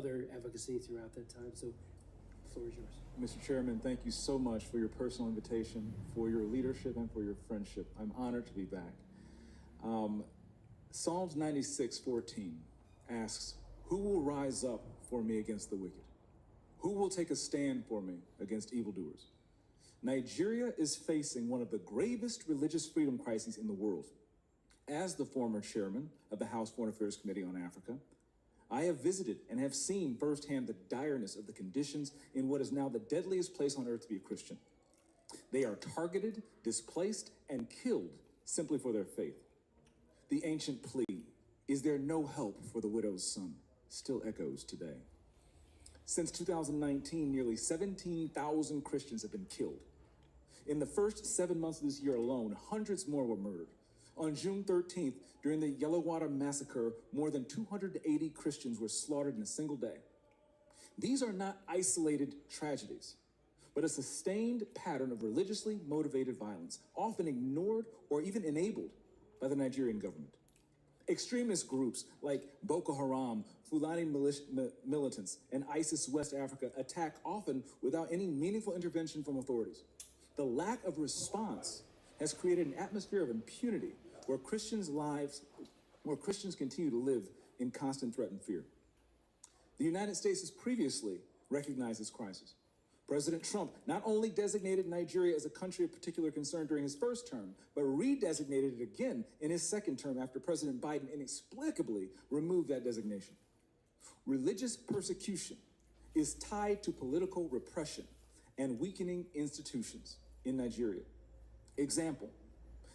other advocacy throughout that time. So the floor is yours. Mr. Chairman, thank you so much for your personal invitation, for your leadership, and for your friendship. I'm honored to be back. Psalms 96:14 asks, "Who will rise up for me against the wicked? Who will take a stand for me against evildoers?" Nigeria is facing one of the gravest religious freedom crises in the world. As the former chairman of the House Foreign Affairs Committee on Africa, I have visited and have seen firsthand the direness of the conditions in what is now the deadliest place on earth to be a Christian. They are targeted, displaced, and killed simply for their faith. The ancient plea, "Is there no help for the widow's son?" still echoes today. Since 2019, nearly 17,000 Christians have been killed. In the first 7 months of this year alone, hundreds more were murdered. On June 13th, during the Yellowater massacre, more than 280 Christians were slaughtered in a single day. These are not isolated tragedies, but a sustained pattern of religiously motivated violence, often ignored or even enabled by the Nigerian government. Extremist groups like Boko Haram, Fulani militants, and ISIS West Africa attack often without any meaningful intervention from authorities. The lack of response has created an atmosphere of impunity where Christians continue to live in constant threat and fear. The United States has previously recognized this crisis. President Trump not only designated Nigeria as a country of particular concern during his first term, but redesignated it again in his second term after President Biden inexplicably removed that designation. Religious persecution is tied to political repression and weakening institutions in Nigeria. Example,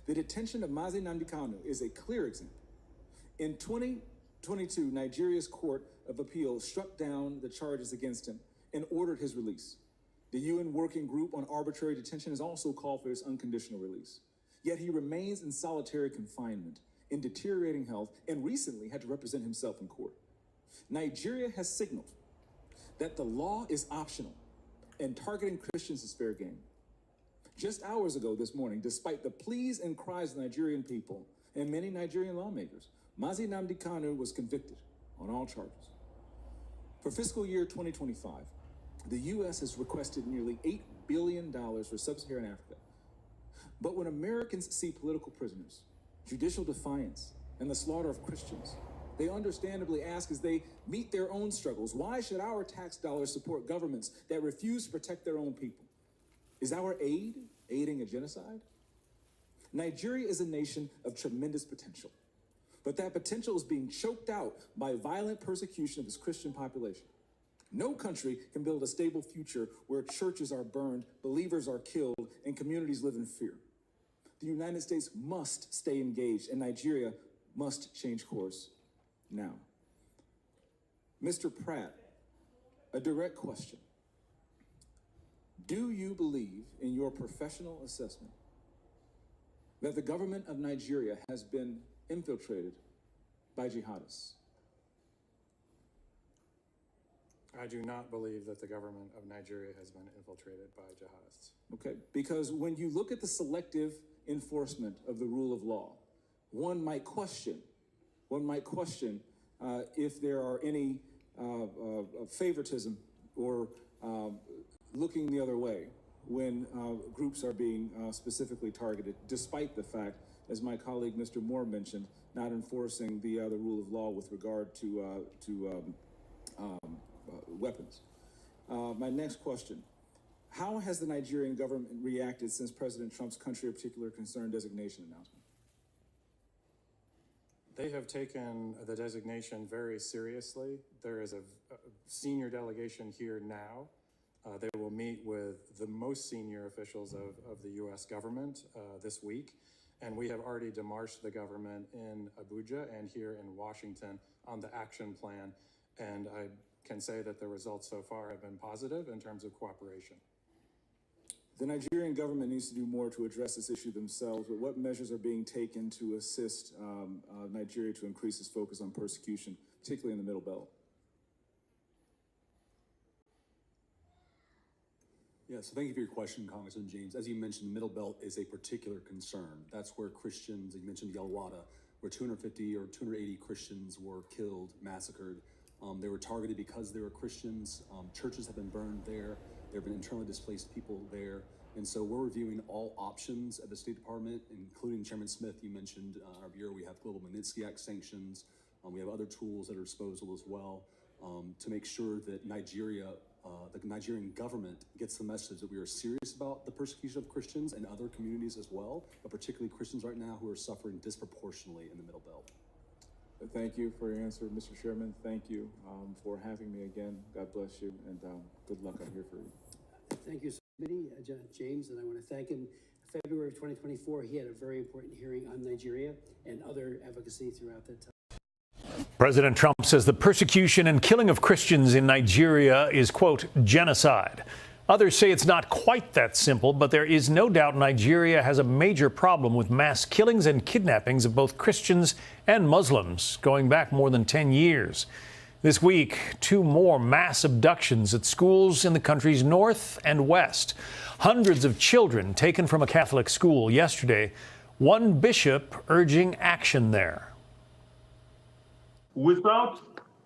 the detention of Nnamdi Kanu is a clear example. In 2022, Nigeria's Court of Appeal struck down the charges against him and ordered his release. The UN Working Group on Arbitrary Detention has also called for his unconditional release. Yet he remains in solitary confinement, in deteriorating health, and recently had to represent himself in court. Nigeria has signaled that the law is optional and targeting Christians is fair game. Just hours ago this morning, despite the pleas and cries of the Nigerian people and many Nigerian lawmakers, Nnamdi Kanu was convicted on all charges. For fiscal year 2025, the U.S. has requested nearly $8 billion for sub-Saharan Africa. But when Americans see political prisoners, judicial defiance, and the slaughter of Christians, they understandably ask as they meet their own struggles, why should our tax dollars support governments that refuse to protect their own people? Is our aid aiding a genocide? Nigeria is a nation of tremendous potential, but that potential is being choked out by violent persecution of its Christian population. No country can build a stable future where churches are burned, believers are killed, and communities live in fear. The United States must stay engaged, and Nigeria must change course now. Mr. Pratt, a direct question. Do you believe, in your professional assessment, that the government of Nigeria has been infiltrated by jihadists? I do not believe that the government of Nigeria has been infiltrated by jihadists. Okay, because when you look at the selective enforcement of the rule of law, one might question if there are any favoritism or looking the other way when groups are being specifically targeted, despite the fact, as my colleague Mr. Moore mentioned, not enforcing the rule of law with regard to weapons. My next question, how has the Nigerian government reacted since President Trump's country of particular concern designation announcement? They have taken the designation very seriously. There is a senior delegation here now. They will meet with the most senior officials of the U.S. government this week. And we have already demarched the government in Abuja and here in Washington on the action plan. And I can say that the results so far have been positive in terms of cooperation. The Nigerian government needs to do more to address this issue themselves, but what measures are being taken to assist Nigeria to increase its focus on persecution, particularly in the Middle Belt? Yeah, so thank you for your question, Congressman James. As you mentioned, the Middle Belt is a particular concern. That's where Christians, you mentioned Yellowater, where 250 or 280 Christians were killed, massacred They were targeted because they were Christians. Churches have been burned there. There have been internally displaced people there. And so we're reviewing all options at the State Department, including Chairman Smith, you mentioned our bureau, we have Global Magnitsky Act sanctions. We have other tools at our disposal as well to make sure that Nigeria, the Nigerian government gets the message that we are serious about the persecution of Christians and other communities as well, but particularly Christians right now who are suffering disproportionately in the Middle Belt. Thank you for your answer, Mr. Chairman. Thank you for having me again. God bless you, and good luck. I'm here for you. Thank you, Committee, James, and I want to thank him. February of 2024, he had a very important hearing on Nigeria and other advocacy throughout that time. President Trump says the persecution and killing of Christians in Nigeria is, quote, genocide. Others say it's not quite that simple, but there is no doubt Nigeria has a major problem with mass killings and kidnappings of both Christians and Muslims going back more than 10 years. This week, 2 more mass abductions at schools in the country's north and west. Hundreds of children taken from a Catholic school yesterday. One bishop urging action there. Without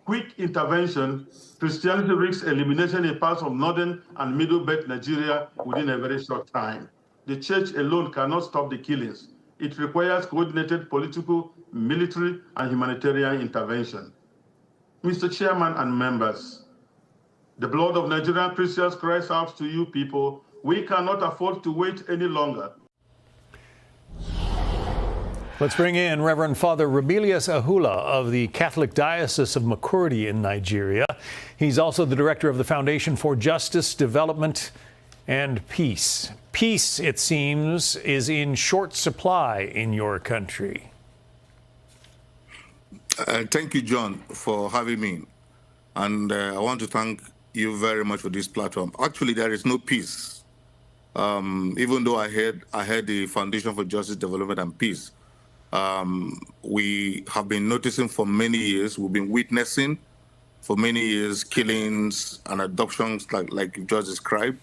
quick intervention, Christianity risks elimination in parts of northern and middle belt Nigeria within a very short time. The church alone cannot stop the killings. It requires coordinated political, military, and humanitarian intervention. Mr. Chairman and members, the blood of Nigerian Christians cries out to you people. We cannot afford to wait any longer. Let's bring in Reverend Father Rebelius Ahula of the Catholic Diocese of Makurdi in Nigeria. He's also the director of the Foundation for Justice, Development, and Peace. Peace, it seems, is in short supply in your country. Thank you, John, for having me. And I want to thank you very much for this platform. Actually, there is no peace. Even though I heard the Foundation for Justice, Development, and Peace. We have been noticing for many years, we've been witnessing for many years killings and adoptions like you just described.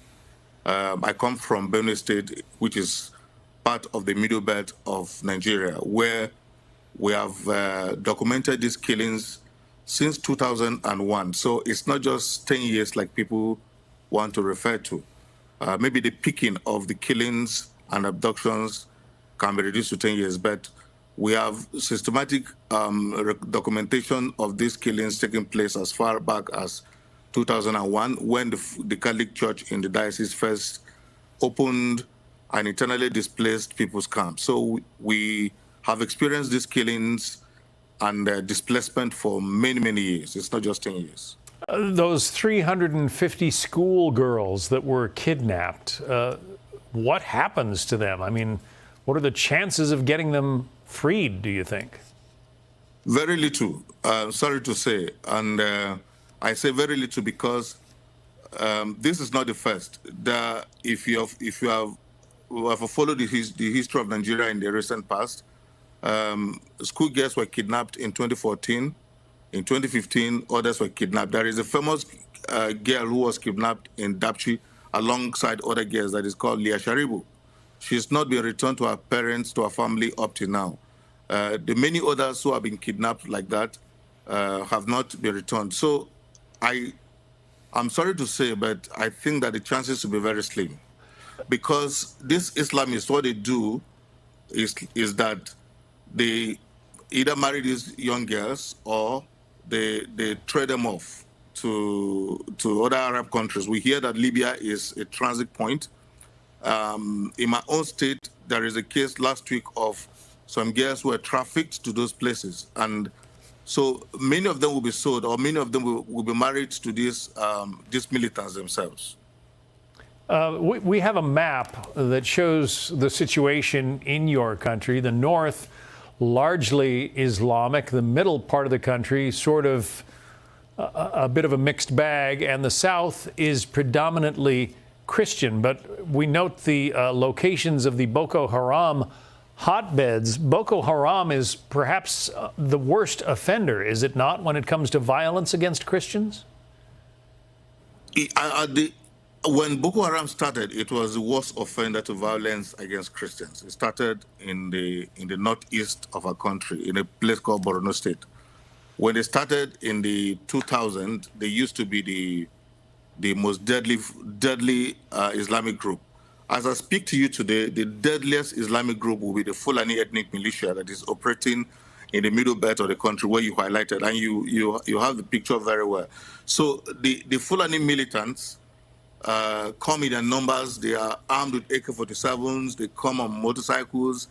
I come from Benue State, which is part of the middle belt of Nigeria, where we have documented these killings since 2001. So it's not just 10 years like people want to refer to. Maybe the peaking of the killings and abductions can be reduced to 10 years, but we have systematic documentation of these killings taking place as far back as 2001, when the Catholic Church in the diocese first opened an internally displaced people's camp. So we have experienced these killings and displacement for many, many years. It's not just 10 years. Those 350 schoolgirls that were kidnapped, what happens to them? I mean, what are the chances of getting them freed, do you think? Very little, sorry to say. And I say very little because this is not the first. If you have followed the history of Nigeria in the recent past, schoolgirls were kidnapped in 2014. In 2015, others were kidnapped. There is a famous girl who was kidnapped in Dapchi alongside other girls that is called Leah Sharibu. She's not been returned to her parents, to her family up to now. The many others who have been kidnapped like that have not been returned. So I'm sorry to say, but I think that the chances will be very slim. Because these Islamists, what they do is that they either marry these young girls or they trade them off to other Arab countries. We hear that Libya is a transit point. In my own state, there is a case last week of some girls who were trafficked to those places. And so many of them will be sold, or many of them will be married to these militants themselves. We have a map that shows the situation in your country. The north, largely Islamic. The middle part of the country, sort of a bit of a mixed bag. And the south is predominantly Christian. But we note the locations of the Boko Haram hotbeds. Boko Haram is perhaps the worst offender, is it not, when it comes to violence against Christians? When Boko Haram started, it was the worst offender to violence against Christians. It started in the northeast of our country, in a place called Borno State. When they started in the 2000s, they used to be the most deadly Islamic group. As I speak to you today, the deadliest Islamic group will be the Fulani ethnic militia that is operating in the middle belt of the country where you highlighted, and you have the picture very well. So the Fulani militants come in their numbers. They are armed with AK-47s. They come on motorcycles.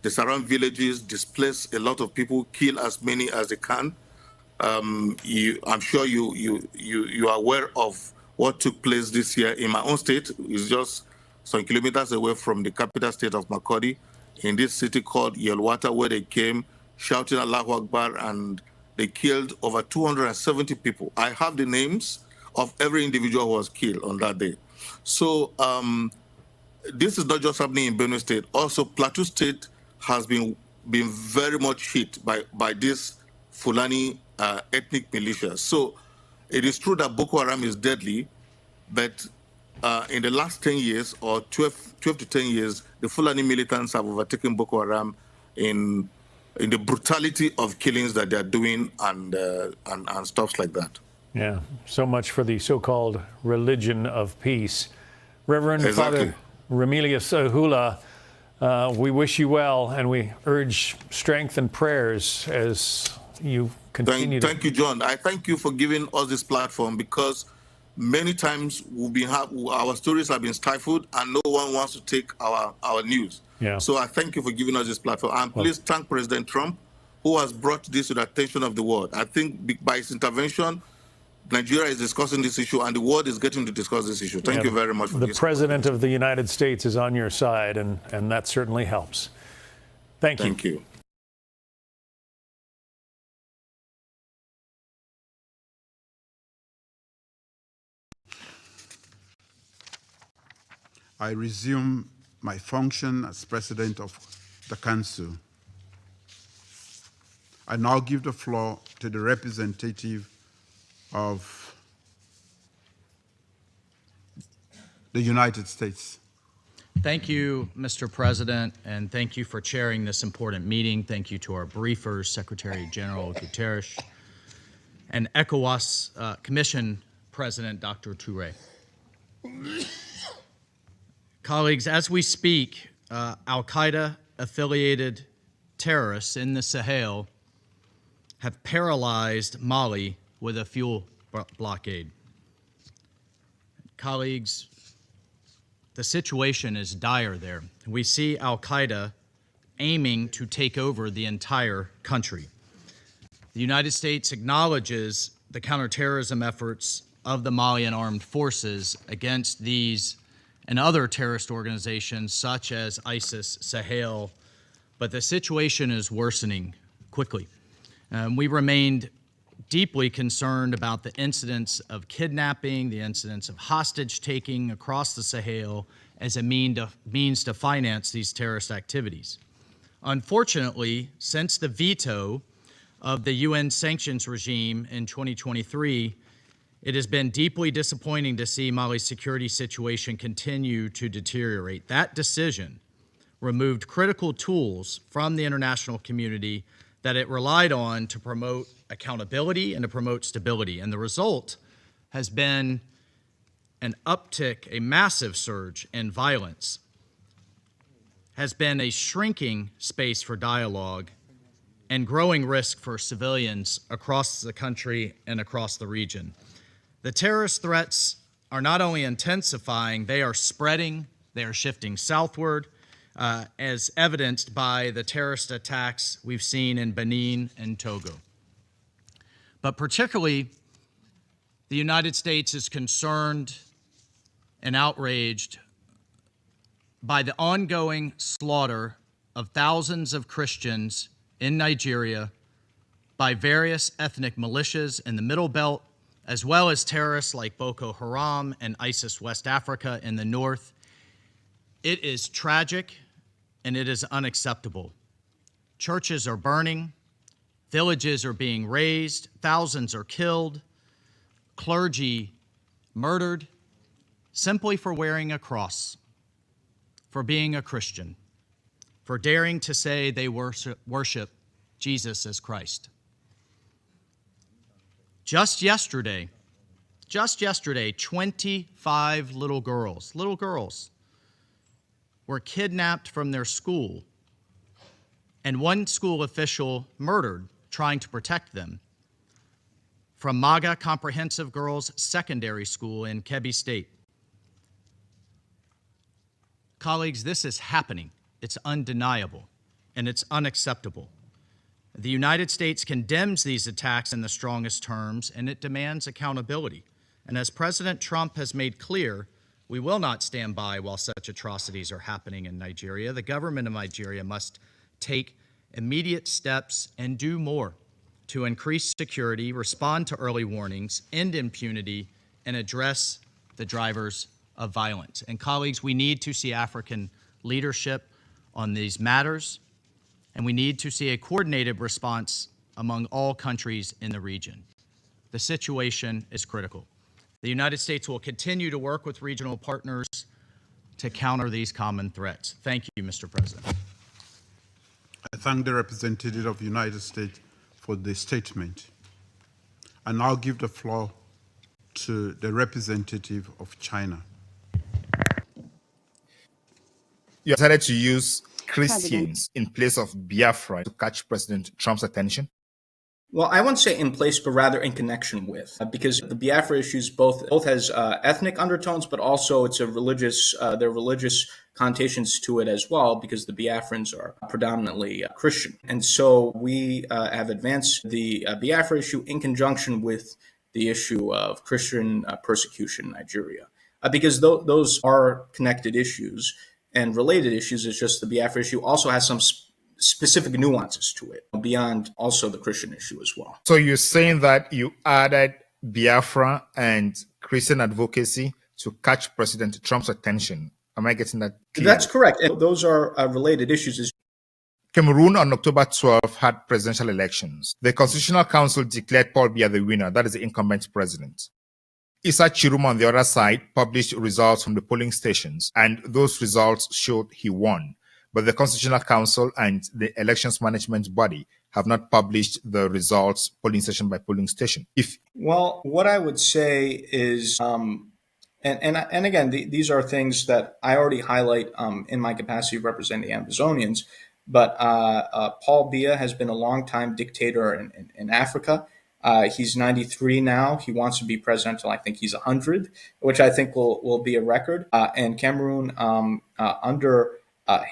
They surround villages, displace a lot of people, kill as many as they can. I'm sure you are aware of what took place this year in my own state. It's just some kilometers away from the capital state of Makurdi, in this city called Yelwata, where they came shouting Allahu Akbar, and they killed over 270 people. I have the names of every individual who was killed on that day. So this is not just happening in Benue State. Also, Plateau State has been very much hit by this Fulani ethnic militia. So it is true that Boko Haram is deadly, but in the last 10 years or 12 to 10 years, the Fulani militants have overtaken Boko Haram in the brutality of killings that they are doing and stuff like that. Yeah, so much for the so-called religion of peace. Reverend Exactly. Father Remilius Hula, we wish you well, and we urge strength and prayers as you continue Thank you, John. I thank you for giving us this platform, because many times our stories have been stifled and no one wants to take our news. Yeah. So I thank you for giving us this platform. And please thank President Trump, who has brought this to the attention of the world. I think by his intervention, Nigeria is discussing this issue and the world is getting to discuss this issue. Thank you very much for the this. The President of the United States is on your side, and that certainly helps. Thank you. Thank you. I resume my function as President of the Council. I now give the floor to the representative of the United States. Thank you, Mr. President, and thank you for chairing this important meeting. Thank you to our briefers, Secretary General Guterres, and ECOWAS Commission President Dr. Touré. Colleagues, as we speak, Al-Qaeda-affiliated terrorists in the Sahel have paralyzed Mali with a fuel blockade. Colleagues, the situation is dire there. We see Al-Qaeda aiming to take over the entire country. The United States acknowledges the counterterrorism efforts of the Malian armed forces against these and other terrorist organizations such as ISIS, Sahel, but the situation is worsening quickly. We remained deeply concerned about the incidents of kidnapping, the incidents of hostage-taking across the Sahel as a means to finance these terrorist activities. Unfortunately, since the veto of the UN sanctions regime in 2023, it has been deeply disappointing to see Mali's security situation continue to deteriorate. That decision removed critical tools from the international community that it relied on to promote accountability and to promote stability. And the result has been an uptick, a massive surge in violence, has been a shrinking space for dialogue and growing risk for civilians across the country and across the region. The terrorist threats are not only intensifying, they are spreading, they are shifting southward, as evidenced by the terrorist attacks we've seen in Benin and Togo. But particularly, the United States is concerned and outraged by the ongoing slaughter of thousands of Christians in Nigeria by various ethnic militias in the Middle Belt, as well as terrorists like Boko Haram and ISIS West Africa in the north. It is tragic and it is unacceptable. Churches are burning, villages are being razed, thousands are killed, clergy murdered simply for wearing a cross, for being a Christian, for daring to say they worship Jesus as Christ. Just yesterday, 25 little girls were kidnapped from their school and one school official murdered trying to protect them from MAGA Comprehensive Girls Secondary School in Kebbi State. Colleagues, this is happening. It's undeniable, and it's unacceptable. The United States condemns these attacks in the strongest terms, and it demands accountability. And as President Trump has made clear, we will not stand by while such atrocities are happening in Nigeria. The government of Nigeria must take immediate steps and do more to increase security, respond to early warnings, end impunity, and address the drivers of violence. And colleagues, we need to see African leadership on these matters, and we need to see a coordinated response among all countries in the region. The situation is critical. The United States will continue to work with regional partners to counter these common threats. Thank you, Mr. President. I thank the representative of the United States for the statement. I now give the floor to the representative of China. You decided to use Christians in place of Biafra to catch President Trump's attention? Well, I wouldn't say in place, but rather in connection with, because the Biafra issues both has ethnic undertones, but also it's a religious, there are religious connotations to it as well, because the Biafrans are predominantly Christian. And so we have advanced the Biafra issue in conjunction with the issue of Christian persecution in Nigeria, because those are connected issues and related issues. It's just the Biafra issue also has some specific nuances to it beyond also the Christian issue as well. So you're saying that you added Biafra and Christian advocacy to catch President Trump's attention. Am I getting that clear? That's correct. And those are related issues. Cameroon on October 12 had presidential elections. The Constitutional Council declared Paul Biya the winner, that is the incumbent president. Issa Chiruma on the other side published results from the polling stations, and those results showed he won. But the Constitutional Council and the elections management body have not published the results polling station by polling station. Well, what I would say is, and again, these are things that I already highlight in my capacity of representing the Amazonians, but Paul Biya has been a longtime dictator in Africa. He's 93 now. He wants to be president until I think he's 100, which I think will be a record. And Cameroon, under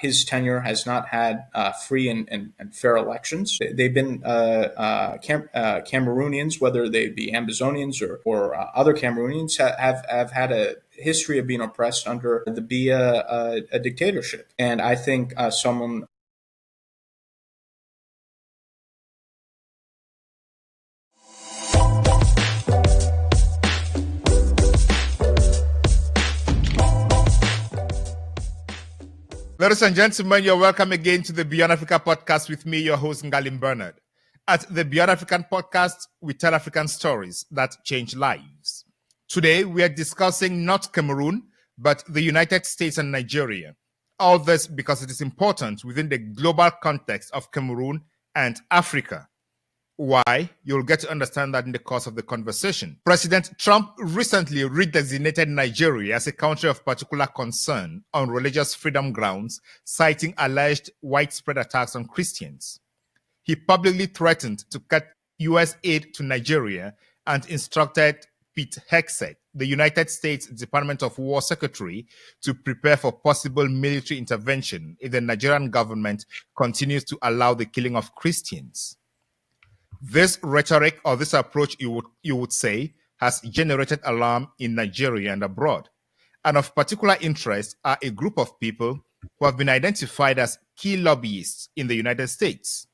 his tenure, has not had free and fair elections. They've been Cameroonians, whether they be Amazonians or other Cameroonians, have had a history of being oppressed under the Biya dictatorship. And I think someone. Ladies and gentlemen, you're welcome again to the Beyond Africa podcast with me, your host, Ngalim Bernard. At the Beyond African podcast, we tell African stories that change lives. Today, we are discussing not Cameroon, but the United States and Nigeria. All this because it is important within the global context of Cameroon and Africa. Why? You'll get to understand that in the course of the conversation. President Trump recently redesignated Nigeria as a country of particular concern on religious freedom grounds, citing alleged widespread attacks on Christians. He publicly threatened to cut U.S. aid to Nigeria and instructed Pete Hegseth, the United States Department of War Secretary, to prepare for possible military intervention if the Nigerian government continues to allow the killing of Christians. This rhetoric or this approach, you would say, has generated alarm in Nigeria and abroad. And of particular interest are a group of people who have been identified as key lobbyists in the United States.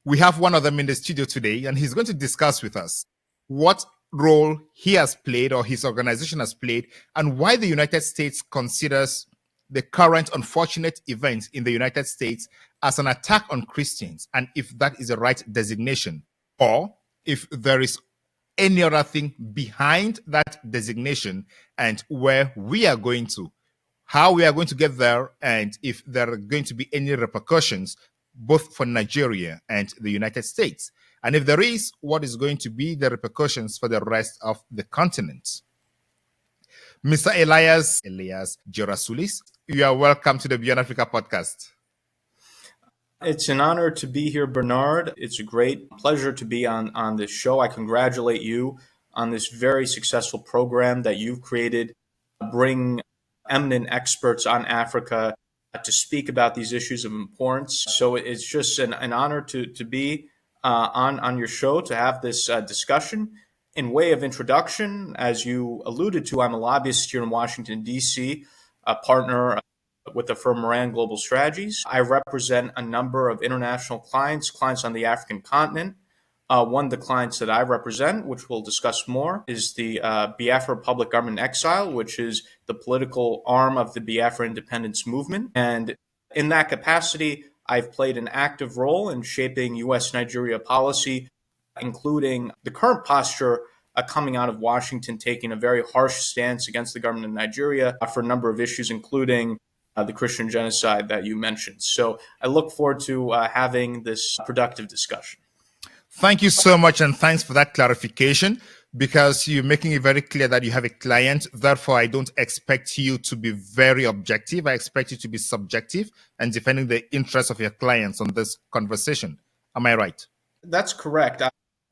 We have one of them in the studio today, and he's going to discuss with us what role he has played or his organization has played, and why the United States considers the current unfortunate events in the United States as an attack on Christians, and if that is the right designation, or if there is any other thing behind that designation, and where we are going to, how we are going to get there, and if there are going to be any repercussions both for Nigeria and the United States. And if there is, what is going to be the repercussions for the rest of the continent? Mr. Elias Gerasulis, you are welcome to the Beyond Africa podcast. It's an honor to be here, Bernard. It's a great pleasure to be on this show. I congratulate you on this very successful program that you've created, bring eminent experts on Africa to speak about these issues of importance. So it's just an honor to be on your show, to have this discussion. In way of introduction, as you alluded to, I'm a lobbyist here in Washington, D.C., a partner with the firm Moran Global Strategies. I represent a number of international clients on the African continent. One of the clients that I represent, which we'll discuss more, is the Biafra Public Government in Exile, which is the political arm of the Biafra independence movement. And in that capacity, I've played an active role in shaping U.S.-Nigeria policy, including the current posture coming out of Washington, taking a very harsh stance against the government of Nigeria for a number of issues, including the Christian genocide that you mentioned. So I look forward to having this productive discussion. Thank you so much, and thanks for that clarification, because you're making it very clear that you have a client. Therefore, I don't expect you to be very objective. I expect you to be subjective and defending the interests of your clients on this conversation. Am I right? That's correct.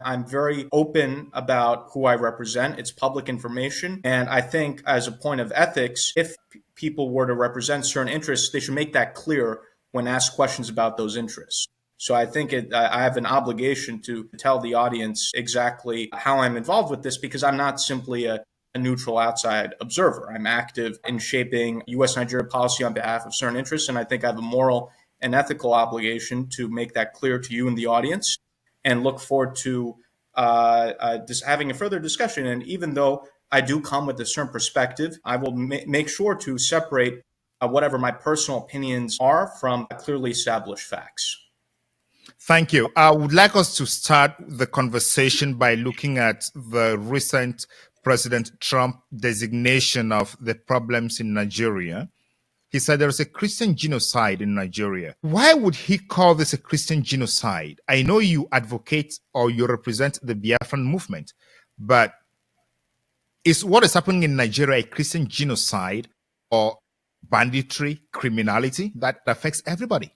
I'm very open about who I represent. It's public information. And I think as a point of ethics, if people were to represent certain interests, they should make that clear when asked questions about those interests. So I think I have an obligation to tell the audience exactly how I'm involved with this, because I'm not simply a neutral outside observer. I'm active in shaping U.S.-Nigeria policy on behalf of certain interests, and I think I have a moral and ethical obligation to make that clear to you and the audience, and look forward to having a further discussion. And even though I do come with a certain perspective, I will make sure to separate whatever my personal opinions are from clearly established facts. Thank you. I would like us to start the conversation by looking at the recent President Trump designation of the problems in Nigeria. He said there is a Christian genocide in Nigeria. Why would he call this a Christian genocide? I know you advocate or you represent the Biafran movement, but is what is happening in Nigeria a Christian genocide or banditry, criminality that affects everybody?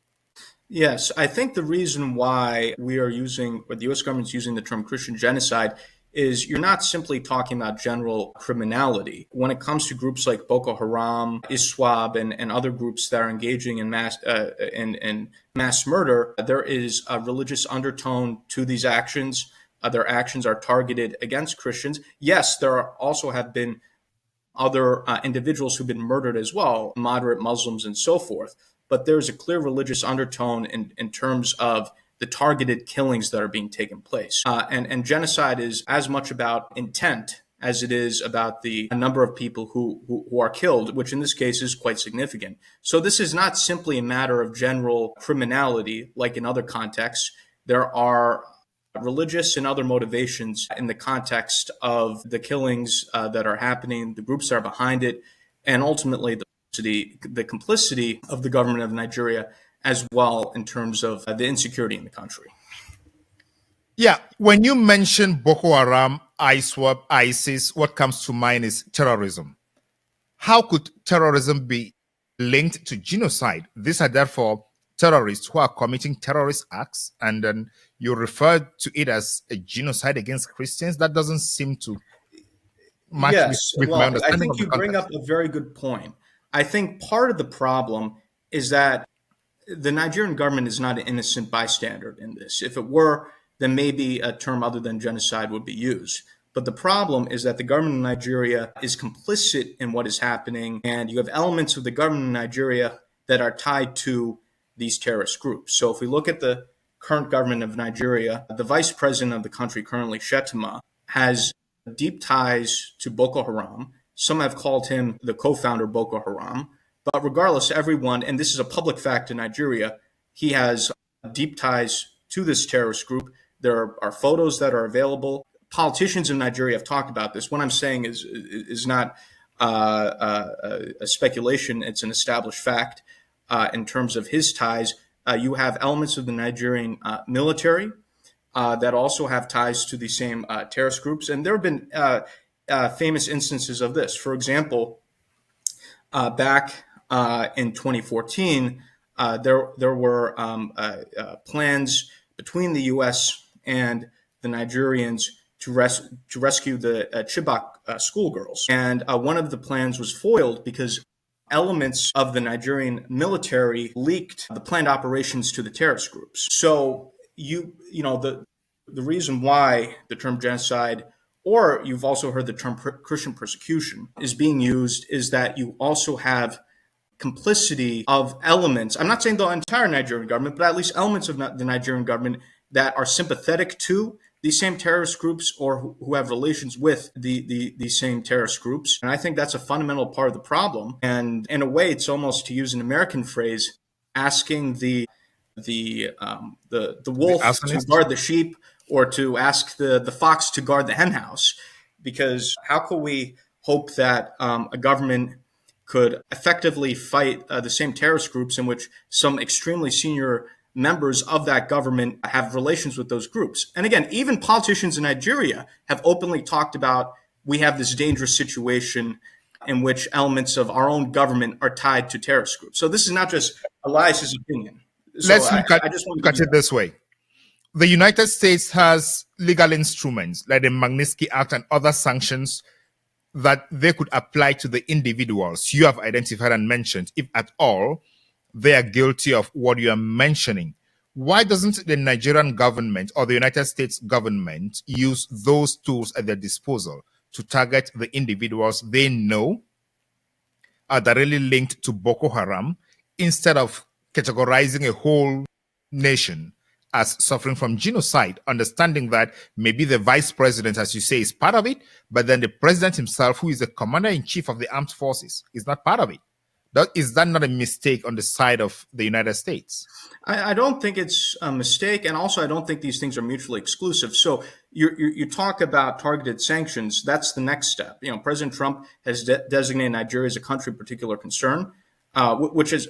Yes, I think the reason why we are using, or the U.S. government's using the term Christian genocide, is you're not simply talking about general criminality. When it comes to groups like Boko Haram, ISWAP, and other groups that are engaging in mass murder, there is a religious undertone to these actions. Their actions are targeted against Christians. Yes, there also have been other individuals who've been murdered as well, moderate Muslims and so forth. But there's a clear religious undertone in terms of the targeted killings that are being taken place. And genocide is as much about intent as it is about the number of people who are killed, which in this case is quite significant. So this is not simply a matter of general criminality like in other contexts. There are religious and other motivations in the context of the killings that are happening, the groups that are behind it, and ultimately the complicity of the government of Nigeria as well in terms of the insecurity in the country. Yeah, when you mention Boko Haram, ISWAP, ISIS, what comes to mind is terrorism. How could terrorism be linked to genocide? These are therefore terrorists who are committing terrorist acts, and then you refer to it as a genocide against Christians. That doesn't seem to match with my understanding of the context. I think you bring up a very good point. I think part of the problem is that the Nigerian government is not an innocent bystander in this. If it were, then maybe a term other than genocide would be used. But the problem is that the government of Nigeria is complicit in what is happening, and you have elements of the government of Nigeria that are tied to these terrorist groups. So if we look at the current government of Nigeria, the vice president of the country currently, Shettima, has deep ties to Boko Haram. Some have called him the co-founder of Boko Haram. But regardless, everyone, and this is a public fact in Nigeria, he has deep ties to this terrorist group. There are photos that are available. Politicians in Nigeria have talked about this. What I'm saying is not a speculation. It's an established fact in terms of his ties. You have elements of the Nigerian military that also have ties to the same terrorist groups. And there have been famous instances of this. For example, back in 2014, there were plans between the U.S. and the Nigerians to rescue the Chibok schoolgirls. And one of the plans was foiled because elements of the Nigerian military leaked the planned operations to the terrorist groups. So the reason why the term genocide, or you've also heard the term Christian persecution, is being used is that you also have complicity of elements. I'm not saying the entire Nigerian government, but at least elements of the Nigerian government that are sympathetic to these same terrorist groups or who have relations with the same terrorist groups. And I think that's a fundamental part of the problem. And in a way, it's almost, to use an American phrase, asking the wolf to guard the sheep, or to ask the fox to guard the hen house. Because how could we hope that a government could effectively fight the same terrorist groups in which some extremely senior members of that government have relations with those groups? And again, even politicians in Nigeria have openly talked about, we have this dangerous situation in which elements of our own government are tied to terrorist groups. So this is not just Elias's opinion. So Let's look at it this way. The United States has legal instruments like the Magnitsky Act and other sanctions that they could apply to the individuals you have identified and mentioned, if at all they are guilty of what you are mentioning. Why doesn't the Nigerian government or the United States government use those tools at their disposal to target the individuals they know are directly linked to Boko Haram, instead of categorizing a whole nation as suffering from genocide, understanding that maybe the vice president, as you say, is part of it, but then the president himself, who is the commander-in-chief of the armed forces, is not part of it? Is that not a mistake on the side of the United States? I don't think it's a mistake, and also I don't think these things are mutually exclusive. So you talk about targeted sanctions. That's the next step. President Trump has designated Nigeria as a country of particular concern, which is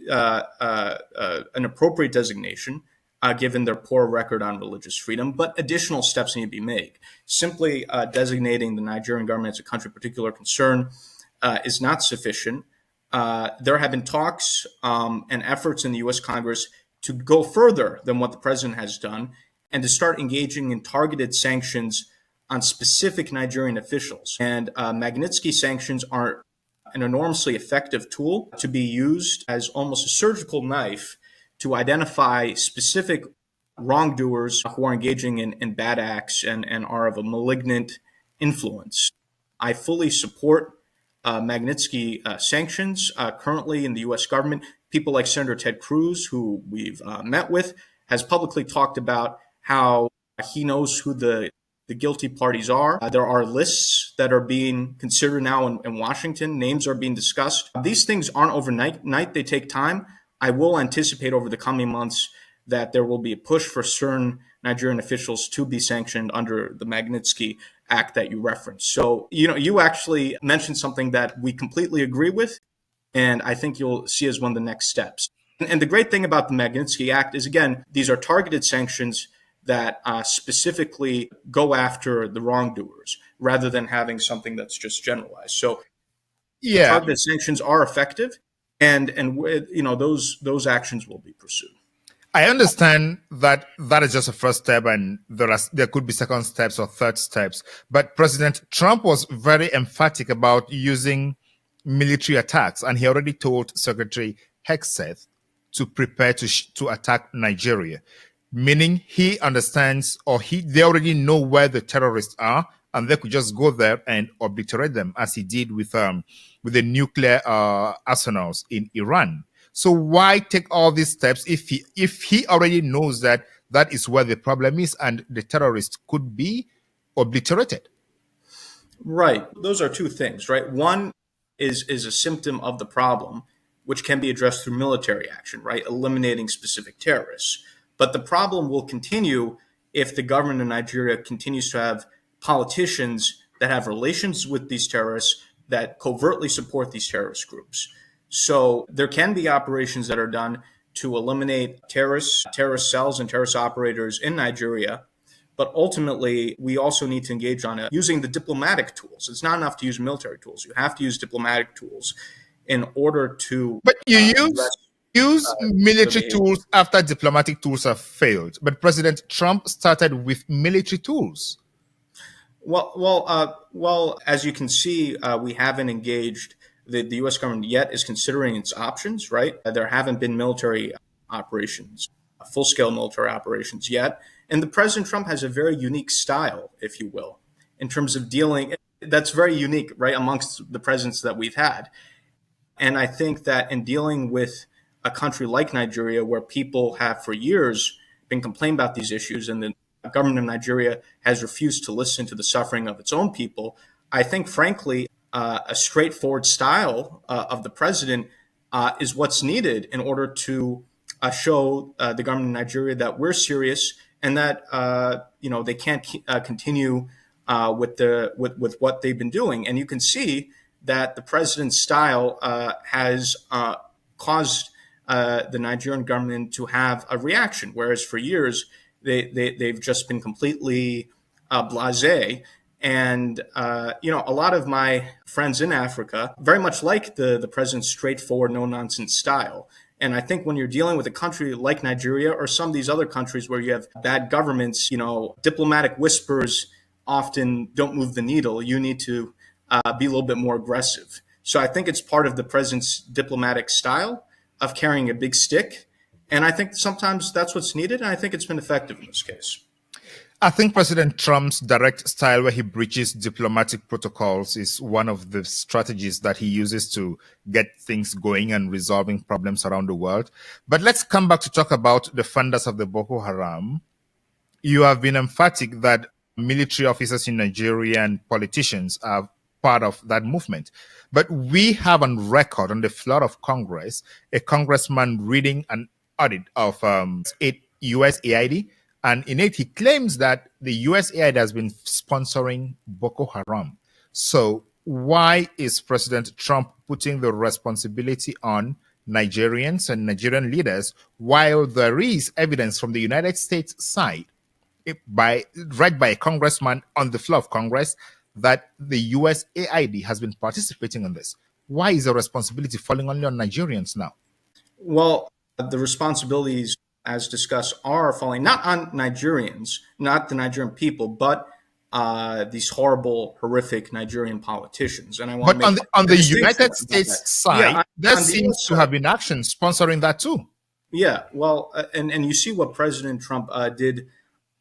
an appropriate designation given their poor record on religious freedom. But additional steps need to be made. Simply designating the Nigerian government as a country of particular concern is not sufficient. There have been talks and efforts in the U.S. Congress to go further than what the president has done and to start engaging in targeted sanctions on specific Nigerian officials. And Magnitsky sanctions are an enormously effective tool to be used as almost a surgical knife to identify specific wrongdoers who are engaging in bad acts and are of a malignant influence. I fully support Magnitsky sanctions. Currently in the U.S. government, people like Senator Ted Cruz, who we've met with, has publicly talked about how he knows who the guilty parties are. There are lists that are being considered now in Washington. Names are being discussed. These things aren't overnight. They take time. I will anticipate over the coming months that there will be a push for certain Nigerian officials to be sanctioned under the Magnitsky Act that you referenced. So, you actually mentioned something that we completely agree with, and I think you'll see as one of the next steps. And the great thing about the Magnitsky Act is, again, these are targeted sanctions that specifically go after the wrongdoers rather than having something that's just generalized. So, targeted sanctions are effective, and those actions will be pursued. I understand that is just a first step, and there could be second steps or third steps. But President Trump was very emphatic about using military attacks, and he already told Secretary Hegseth to prepare to attack Nigeria, meaning he understands, or they already know where the terrorists are, and they could just go there and obliterate them, as he did with the nuclear arsenals in Iran. So why take all these steps if he already knows that is where the problem is and the terrorists could be obliterated? Right. Those are two things, right? One is a symptom of the problem, which can be addressed through military action, right? Eliminating specific terrorists. But the problem will continue if the government of Nigeria continues to have politicians that have relations with these terrorists that covertly support these terrorist groups. So there can be operations that are done to eliminate terrorist cells and terrorist operators in Nigeria. But ultimately, we also need to engage on using the diplomatic tools. It's not enough to use military tools. You have to use diplomatic tools in order to. But you use military tools after diplomatic tools have failed. But President Trump started with military tools. Well, as you can see, we haven't engaged. The U.S. government yet is considering its options, right? There haven't been military operations, full-scale military operations yet. And the President Trump has a very unique style, if you will, in terms of dealing. That's very unique, right, amongst the presidents that we've had. And I think that in dealing with a country like Nigeria, where people have for years been complaining about these issues, and the government of Nigeria has refused to listen to the suffering of its own people, I think, frankly, a straightforward style of the president is what's needed in order to show the government of Nigeria that we're serious and that they can't continue with what they've been doing. And you can see that the president's style has caused the Nigerian government to have a reaction, whereas for years they've just been completely blasé. And a lot of my friends in Africa very much like the president's straightforward, no-nonsense style. And I think when you're dealing with a country like Nigeria or some of these other countries where you have bad governments, diplomatic whispers often don't move the needle. You need to be a little bit more aggressive. So I think it's part of the president's diplomatic style of carrying a big stick. And I think sometimes that's what's needed. And I think it's been effective in this case. I think President Trump's direct style, where he breaches diplomatic protocols, is one of the strategies that he uses to get things going and resolving problems around the world. But let's come back to talk about the funders of the Boko Haram. You have been emphatic that military officers in Nigeria and politicians are part of that movement. But we have on record on the floor of Congress a congressman reading an audit of USAID. And in it, he claims that the USAID has been sponsoring Boko Haram. So why is President Trump putting the responsibility on Nigerians and Nigerian leaders while there is evidence from the United States side, read by a congressman on the floor of Congress, that the USAID has been participating in this? Why is the responsibility falling only on Nigerians now? Well, the responsibilities, as discussed, are falling not on Nigerians, not the Nigerian people, but these horrible, horrific Nigerian politicians. And I want to make on the United States side, there seems to have been action sponsoring that too. Yeah, well, and you see what President Trump did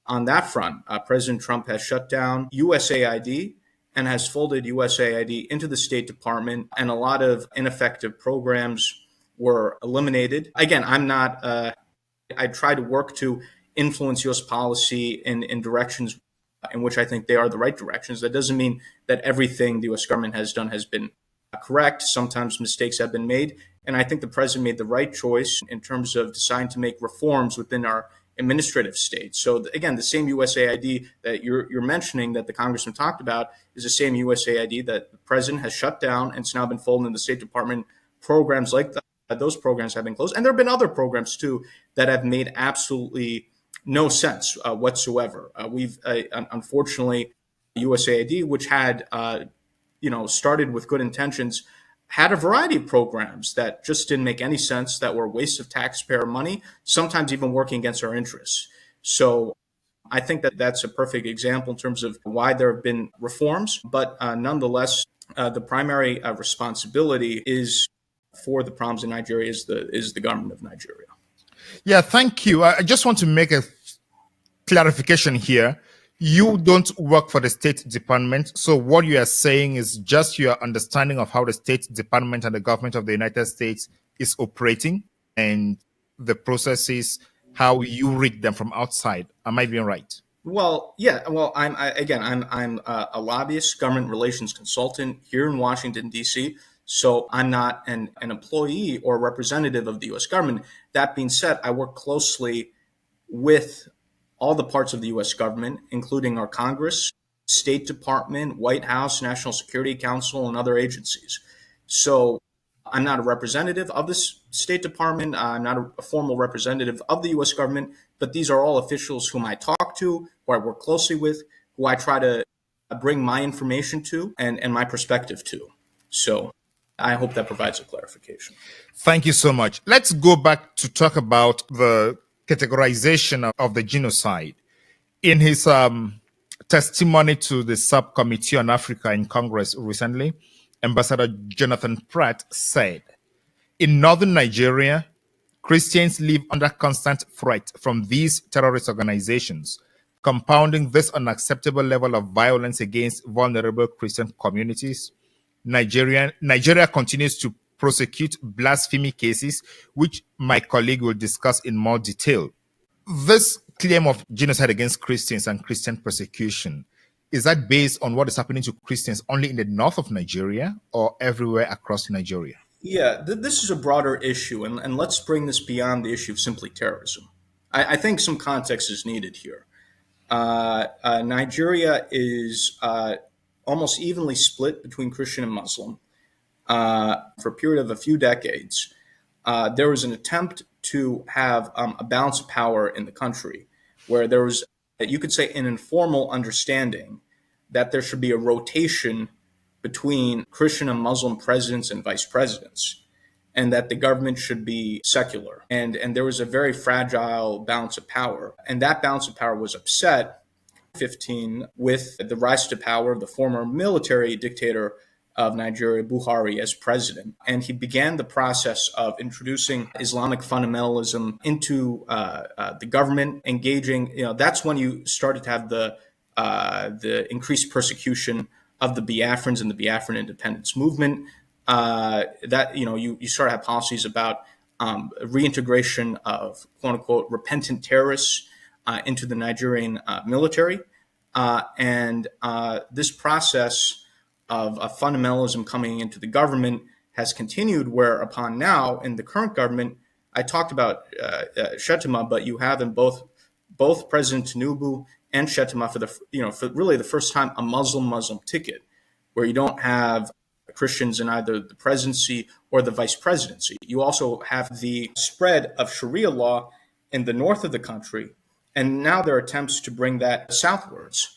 on that front. President Trump has shut down USAID and has folded USAID into the State Department, and a lot of ineffective programs were eliminated. Again, I'm not. I try to work to influence U.S. policy in directions in which I think they are the right directions. That doesn't mean that everything the U.S. government has done has been correct. Sometimes mistakes have been made. And I think the president made the right choice in terms of deciding to make reforms within our administrative state. So again, the same USAID that you're mentioning that the congressman talked about is the same USAID that the president has shut down and it's now been folded in the State Department. Programs like that. Those programs have been closed. And there have been other programs, too, that have made absolutely no sense whatsoever. We've, unfortunately, USAID, which had, started with good intentions, had a variety of programs that just didn't make any sense, that were a waste of taxpayer money, sometimes even working against our interests. So I think that that's a perfect example in terms of why there have been reforms. But nonetheless, the primary responsibility is for the problems in Nigeria is the government of Nigeria. Yeah, thank you. I just want to make a clarification here. You don't work for the State Department. So what you are saying is just your understanding of how the State Department and the government of the United States is operating and the processes, how you read them from outside. Am I being right? Well, yeah. Well, I'm a lobbyist, government relations consultant here in Washington, D.C., so I'm not an employee or representative of the U.S. government. That being said, I work closely with all the parts of the U.S. government, including our Congress, State Department, White House, National Security Council, and other agencies. So I'm not a representative of the State Department. I'm not a formal representative of the U.S. government, but these are all officials whom I talk to, who I work closely with, who I try to bring my information to and my perspective to. So I hope that provides a clarification. Thank you so much. Let's go back to talk about the categorization of the genocide. In his testimony to the Subcommittee on Africa in Congress recently, Ambassador Jonathan Pratt said, in northern Nigeria, Christians live under constant threat from these terrorist organizations, compounding this unacceptable level of violence against vulnerable Christian communities. Nigeria continues to prosecute blasphemy cases, which my colleague will discuss in more detail. This claim of genocide against Christians and Christian persecution, is that based on what is happening to Christians only in the north of Nigeria or everywhere across Nigeria? Yeah, this is a broader issue, and let's bring this beyond the issue of simply terrorism. I think some context is needed here. Nigeria is almost evenly split between Christian and Muslim. For a period of a few decades, there was an attempt to have a balance of power in the country where there was, you could say, an informal understanding that there should be a rotation between Christian and Muslim presidents and vice presidents, and that the government should be secular. And there was a very fragile balance of power. And that balance of power was upset in 2015 with the rise to power of the former military dictator of Nigeria, Buhari, as president. And he began the process of introducing Islamic fundamentalism into the government, engaging, that's when you started to have the increased persecution of the Biafrans and the Biafran independence movement. You start to have policies about reintegration of quote unquote repentant terrorists into the Nigerian military. And this process of fundamentalism coming into the government has continued, whereupon now in the current government, I talked about Shettima, but you have in both President Tinubu and Shettima for really the first time a Muslim ticket, where you don't have Christians in either the presidency or the vice presidency. You also have the spread of Sharia law in the north of the country, and now there are attempts to bring that southwards.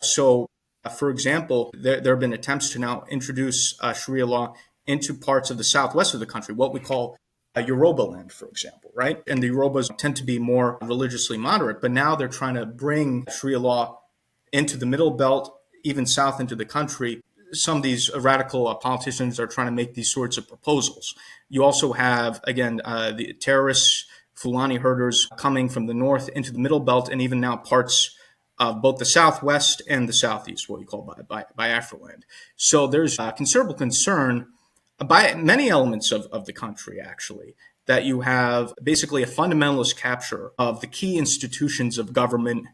So, for example, there have been attempts to now introduce Sharia law into parts of the southwest of the country, what we call Yoruba land, for example, right? And the Yorubas tend to be more religiously moderate, but now they're trying to bring Sharia law into the middle belt, even south into the country. Some of these radical politicians are trying to make these sorts of proposals. You also have, again, the terrorists, Fulani herders coming from the north into the middle belt, and even now parts of both the southwest and the southeast, what we call Biafra land. So there's considerable concern by many elements of the country, actually, that you have basically a fundamentalist capture of the key institutions of government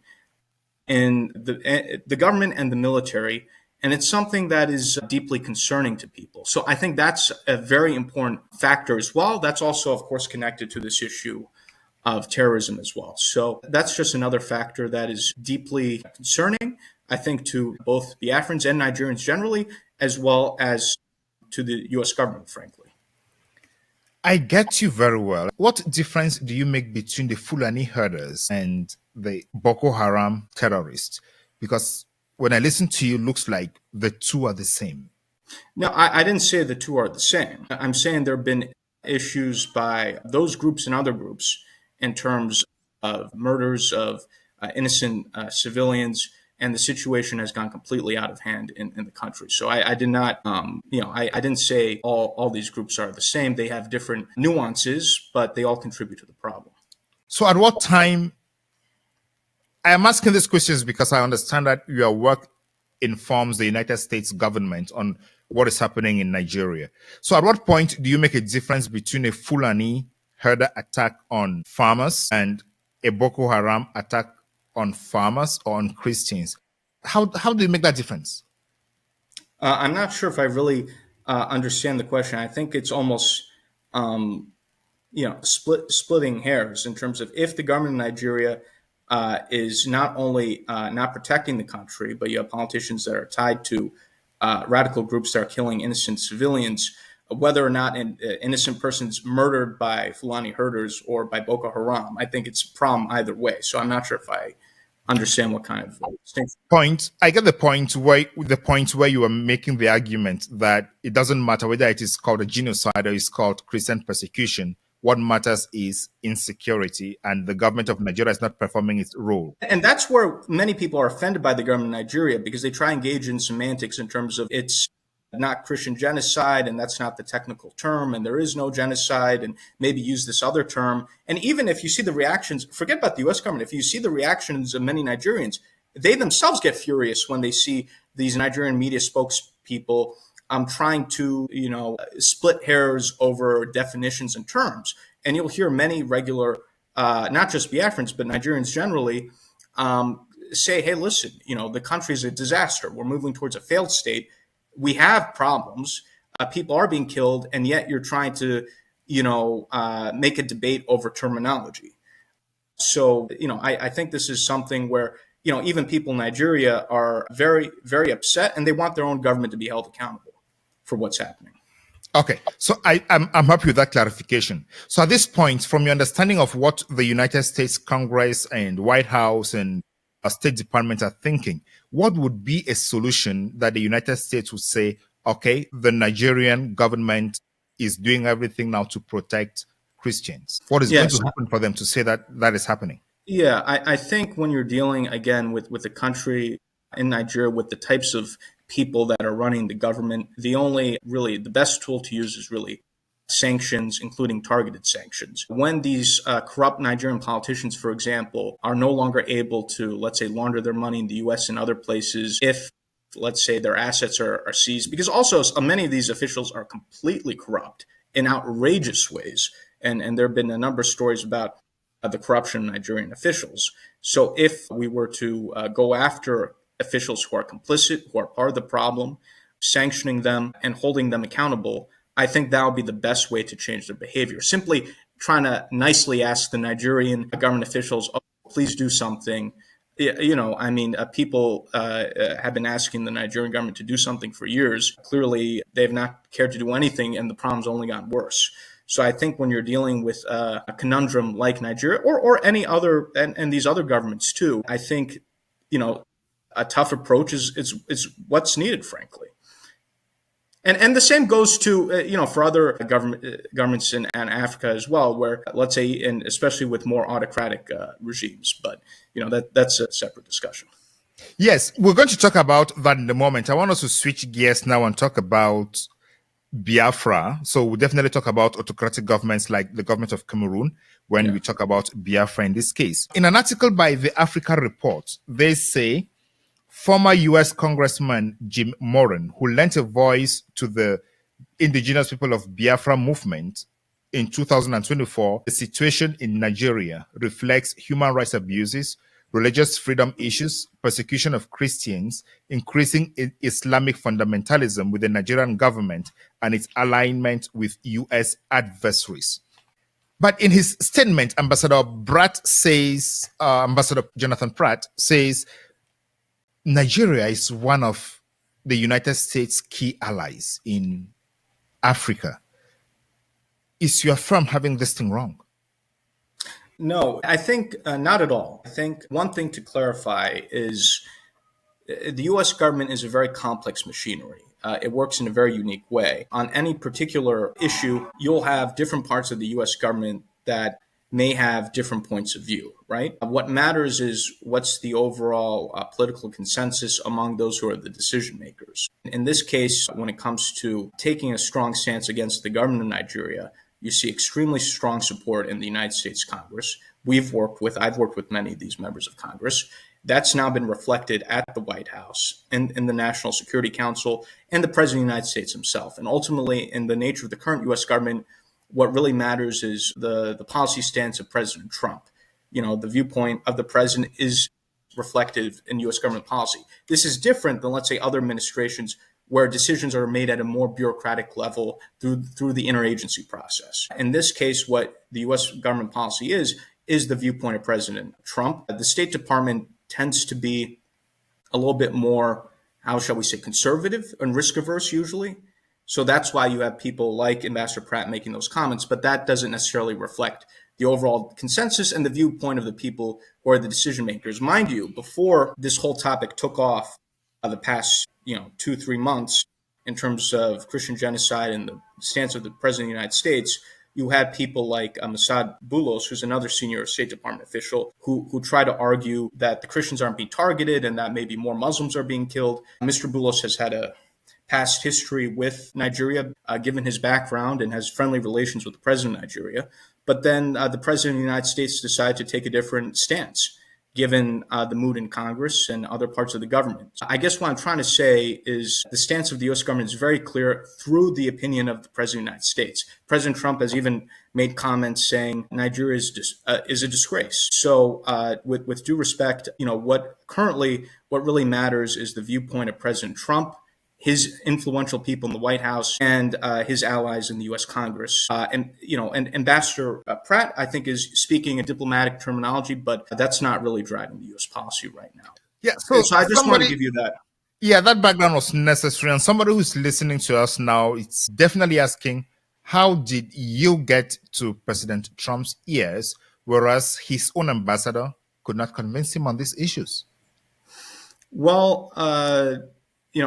in the government and the military. And it's something that is deeply concerning to people. So I think that's a very important factor as well. That's also, of course, connected to this issue of terrorism as well. So that's just another factor that is deeply concerning, I think, to both Biafrans and Nigerians generally, as well as to the U.S. government, frankly. I get you very well. What difference do you make between the Fulani herders and the Boko Haram terrorists? Because when I listen to you, it looks like the two are the same. No, I didn't say the two are the same. I'm saying there have been issues by those groups and other groups in terms of murders of innocent civilians, and the situation has gone completely out of hand in the country. So I did not, I didn't say all these groups are the same. They have different nuances, but they all contribute to the problem. So at what time, I am asking these questions because I understand that your work informs the United States government on what is happening in Nigeria. So at what point do you make a difference between a Fulani herder attack on farmers and a Boko Haram attack on farmers or on Christians? How do you make that difference? I'm not sure if I really understand the question. I think it's almost, splitting hairs in terms of if the government of Nigeria is not only not protecting the country, but you have politicians that are tied to radical groups that are killing innocent civilians. whether or not an innocent person's murdered by Fulani herders or by Boko Haram. I think it's a problem either way. So I'm not sure if I understand what kind of distinction. Point. I get the point where you are making the argument that it doesn't matter whether it is called a genocide or it's called Christian persecution. What matters is insecurity, and the government of Nigeria is not performing its role. And that's where many people are offended by the government of Nigeria, because they try and engage in semantics in terms of it's not Christian genocide, and that's not the technical term, and there is no genocide, and maybe use this other term. And even if you see the reactions, forget about the U.S. government, if you see the reactions of many Nigerians, they themselves get furious when they see these Nigerian media spokespeople trying to, split hairs over definitions and terms. And you'll hear many regular, not just Biafrans, but Nigerians generally, say, hey, listen, the country is a disaster. We're moving towards a failed state. We have problems. People are being killed, and yet you're trying to, make a debate over terminology. So, I think this is something where, even people in Nigeria are very, very upset, and they want their own government to be held accountable for what's happening. Okay, so I'm happy with that clarification. So at this point, from your understanding of what the United States Congress and White House and State Department are thinking, what would be a solution that the United States would say, okay, the Nigerian government is doing everything now to protect Christians? What is going to happen for them to say that that is happening? Yeah, I think when you're dealing, again, with a country in Nigeria, with the types of people that are running the government, the best tool to use is really sanctions, including targeted sanctions. When these corrupt Nigerian politicians, for example, are no longer able to, let's say, launder their money in the U.S. and other places, if, let's say, their assets are seized, because also many of these officials are completely corrupt in outrageous ways. And there have been a number of stories about the corruption of Nigerian officials. So if we were to go after officials who are complicit, who are part of the problem, sanctioning them and holding them accountable, I think that would be the best way to change their behavior. Simply trying to nicely ask the Nigerian government officials, oh, please do something. People have been asking the Nigerian government to do something for years. Clearly, they've not cared to do anything, and the problem's only gotten worse. So I think when you're dealing with a conundrum like Nigeria or any other, and these other governments too, I think, a tough approach is what's needed, frankly. And the same goes to, for other governments in Africa as well, where, let's say, and especially with more autocratic regimes. But, that's a separate discussion. Yes, we're going to talk about that in a moment. I want us to switch gears now and talk about Biafra. So we'll definitely talk about autocratic governments like the government of Cameroon when we talk about Biafra in this case. In an article by the Africa Report, they say former U.S. Congressman Jim Moran, who lent a voice to the indigenous people of Biafra movement in 2024, the situation in Nigeria reflects human rights abuses, religious freedom issues, persecution of Christians, increasing Islamic fundamentalism with the Nigerian government and its alignment with U.S. adversaries. But in his statement, Ambassador Jonathan Pratt says, Nigeria is one of the United States' key allies in Africa. Is your firm having this thing wrong? No, I think not at all. I think one thing to clarify is the U.S. government is a very complex machinery. It works in a very unique way. On any particular issue, you'll have different parts of the U.S. government that may have different points of view, right? What matters is what's the overall political consensus among those who are the decision makers. In this case, when it comes to taking a strong stance against the government of Nigeria, you see extremely strong support in the United States Congress. I've worked with many of these members of Congress. That's now been reflected at the White House and in the National Security Council and the President of the United States himself. And ultimately, in the nature of the current U.S. government, what really matters is the policy stance of President Trump. The viewpoint of the president is reflective in U.S. government policy. This is different than, let's say, other administrations where decisions are made at a more bureaucratic level through the interagency process. In this case, what the U.S. government policy is the viewpoint of President Trump. The State Department tends to be a little bit more, how shall we say, conservative and risk averse usually. So that's why you have people like Ambassador Pratt making those comments, but that doesn't necessarily reflect the overall consensus and the viewpoint of the people who are the decision makers. Mind you, before this whole topic took off the past 2-3 months in terms of Christian genocide and the stance of the President of the United States, you had people like Masad Boulos, who's another senior State Department official, who try to argue that the Christians aren't being targeted and that maybe more Muslims are being killed. Mr. Boulos has had a past history with Nigeria, given his background, and has friendly relations with the president of Nigeria. But then the president of the United States decided to take a different stance, given the mood in Congress and other parts of the government. I guess what I'm trying to say is the stance of the U.S. government is very clear through the opinion of the president of the United States. President Trump has even made comments saying Nigeria is a disgrace. So with due respect, what really matters is the viewpoint of President Trump, his influential people in the White House, and his allies in the U.S. Congress. And Ambassador Pratt, I think, is speaking in diplomatic terminology, but that's not really driving the U.S. policy right now. Yeah, so I just want to give you that. Yeah, that background was necessary. And somebody who's listening to us now, it's definitely asking, how did you get to President Trump's ears, whereas his own ambassador could not convince him on these issues? Well,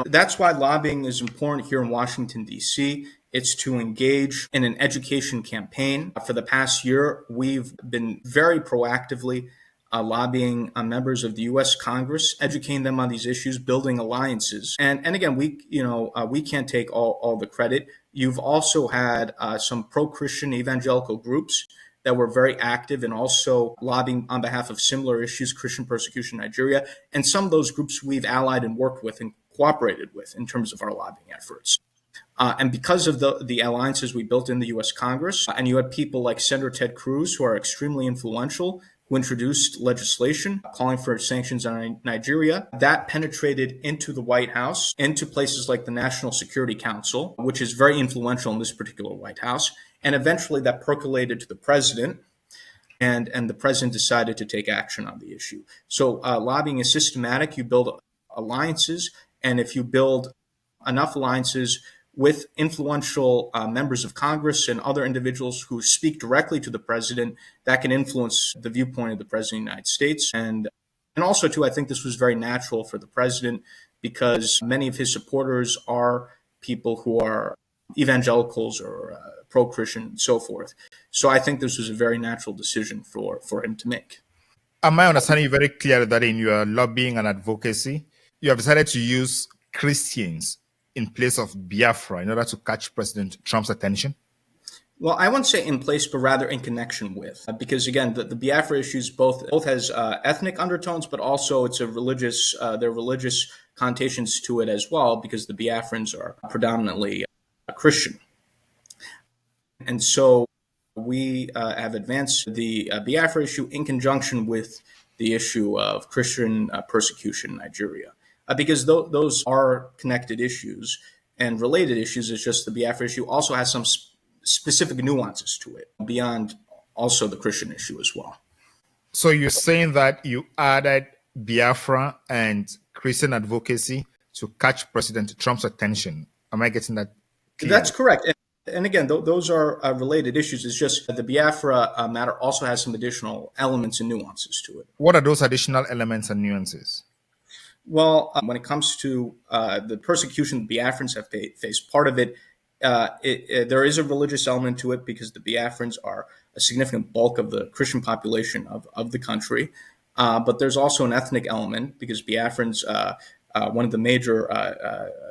that's why lobbying is important here in Washington, D.C. It's to engage in an education campaign. For the past year, we've been very proactively lobbying members of the U.S. Congress, educating them on these issues, building alliances. And again, we can't take all the credit. You've also had some pro-Christian evangelical groups that were very active and also lobbying on behalf of similar issues, Christian persecution in Nigeria. And some of those groups we've allied and worked with and cooperated with in terms of our lobbying efforts. And because of the alliances we built in the U.S. Congress, and you had people like Senator Ted Cruz, who are extremely influential, who introduced legislation calling for sanctions on Nigeria, that penetrated into the White House, into places like the National Security Council, which is very influential in this particular White House. And eventually that percolated to the president, and the president decided to take action on the issue. So lobbying is systematic. You build alliances, and if you build enough alliances with influential members of Congress and other individuals who speak directly to the president, that can influence the viewpoint of the president of the United States. And also, too, I think this was very natural for the president because many of his supporters are people who are evangelicals or pro-Christian and so forth. So I think this was a very natural decision for him to make. Am I understanding you very clearly that in your lobbying and advocacy, you have decided to use Christians in place of Biafra in order to catch President Trump's attention? Well, I won't say in place, but rather in connection with, because again, the Biafra issues both has ethnic undertones, but also it's there are religious connotations to it as well, because the Biafrans are predominantly Christian. And so we have advanced the Biafra issue in conjunction with the issue of Christian persecution in Nigeria. Because those are connected issues and related issues. It's just the Biafra issue also has some specific nuances to it beyond also the Christian issue as well. So you're saying that you added Biafra and Christian advocacy to catch President Trump's attention. Am I getting that clear? That's correct. And again, those are related issues. It's just the Biafra matter also has some additional elements and nuances to it. What are those additional elements and nuances? Well, when it comes to the persecution the Biafrans have faced, part of it, there is a religious element to it because the Biafrans are a significant bulk of the Christian population of the country. But there's also an ethnic element because Biafrans, one of the major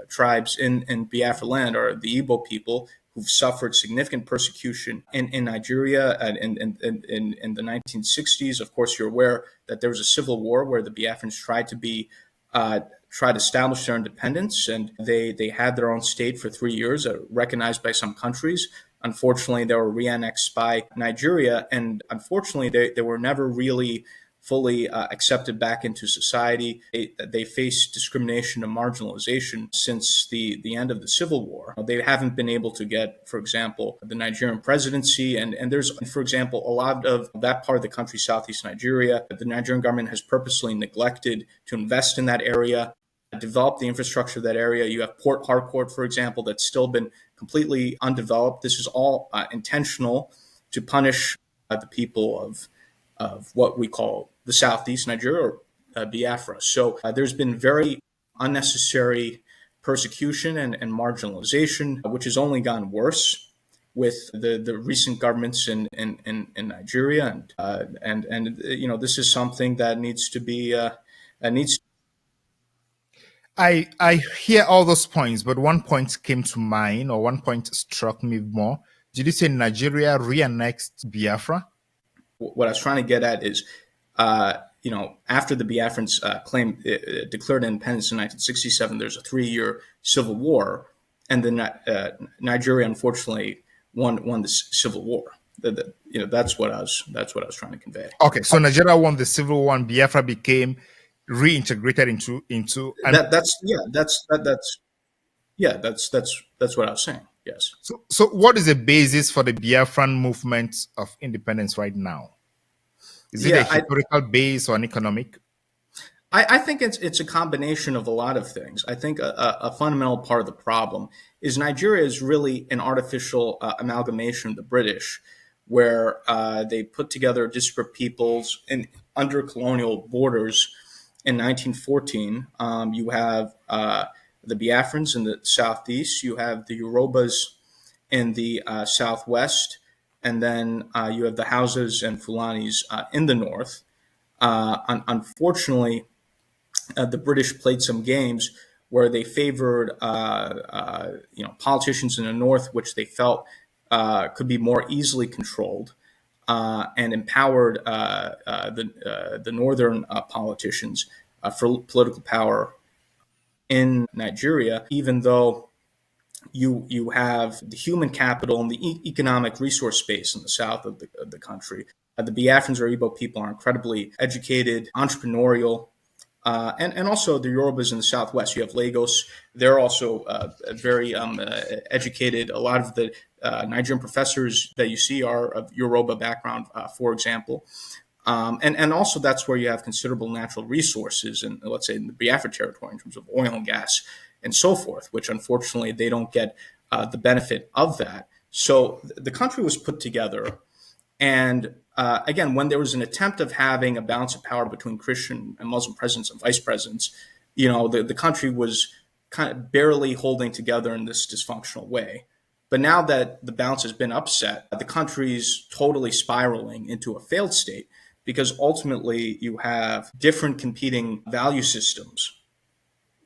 tribes in Biafra land are the Igbo people who've suffered significant persecution in Nigeria in the 1960s. Of course, you're aware that there was a civil war where the Biafrans tried to establish their independence, and they had their own state for 3 years, recognized by some countries. Unfortunately, they were re-annexed by Nigeria, and unfortunately, they were never really fully accepted back into society. They faced discrimination and marginalization since the end of the Civil War. They haven't been able to get, for example, the Nigerian presidency. And there's, for example, a lot of that part of the country, southeast Nigeria, the Nigerian government has purposely neglected to invest in that area. developed the infrastructure of that area. You have Port Harcourt, for example, that's still been completely undeveloped. This is all intentional to punish the people of what we call the Southeast Nigeria, or Biafra. So there's been very unnecessary persecution and marginalization, which has only gotten worse with the recent governments in Nigeria, and you know, this is something that needs to be I hear all those points, but one point came to mind, or one point struck me more. Did you say Nigeria re-annexed Biafra? What I was trying to get at is, you know, after the Biafrans declared independence in 1967, there's a 3-year civil war, and then Nigeria unfortunately won the civil war. You know, that's what I was trying to convey. Okay, so Nigeria won the civil war, and Biafra became reintegrated into. That's what I was saying. Yes. So what is the basis for the Biafran movement of independence right now? Is it a historical base or an economic? I think it's a combination of a lot of things. I think a fundamental part of the problem is Nigeria is really an artificial amalgamation of the British, where they put together disparate peoples under colonial borders. In 1914, you have the Biafrans in the southeast, you have the Yorubas in the southwest, and then you have the Hausas and Fulanis in the north. Unfortunately, the British played some games where they favored politicians in the north, which they felt could be more easily controlled, and empowered the northern politicians for political power in Nigeria, even though you have the human capital and the economic resource space in the south of the country. The Biafrans or Igbo people are incredibly educated, entrepreneurial, and also the Yorubas in the southwest. You have Lagos. They're also very educated. A lot of the Nigerian professors that you see are of Yoruba background, for example. And also that's where you have considerable natural resources, and let's say in the Biafra territory in terms of oil and gas and so forth, which unfortunately they don't get the benefit of that. So the country was put together, and again, when there was an attempt of having a balance of power between Christian and Muslim presidents and vice presidents, you know, the country was kind of barely holding together in this dysfunctional way. But now that the balance has been upset, the country's totally spiraling into a failed state, because ultimately you have different competing value systems,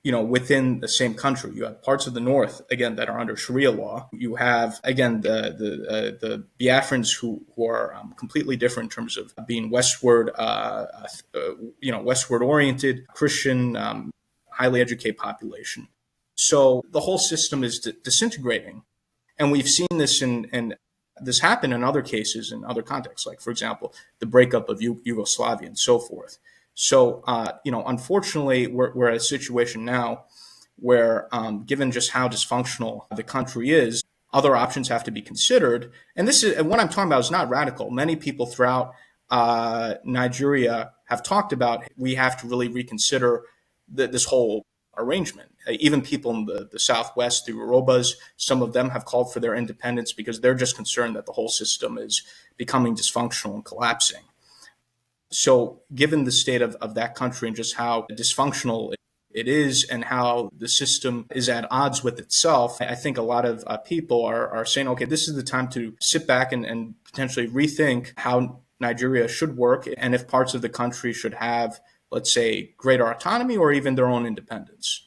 you know, within the same country. You have parts of the north, again, that are under Sharia law. You have, again, the Biafrans who are completely different in terms of being westward, westward oriented, Christian, highly educated population. So the whole system is disintegrating. And we've seen this in this happen in other cases, in other contexts, like, for example, the breakup of Yugoslavia and so forth. So, unfortunately, we're at a situation now where, given just how dysfunctional the country is, other options have to be considered. And what I'm talking about is not radical. Many people throughout Nigeria have talked about we have to really reconsider this whole arrangement. Even people in the Southwest, the Yorubas, some of them have called for their independence because they're just concerned that the whole system is becoming dysfunctional and collapsing. So given the state of that country and just how dysfunctional it is and how the system is at odds with itself, I think a lot of people are saying, okay, this is the time to sit back and potentially rethink how Nigeria should work and if parts of the country should have, let's say, greater autonomy or even their own independence.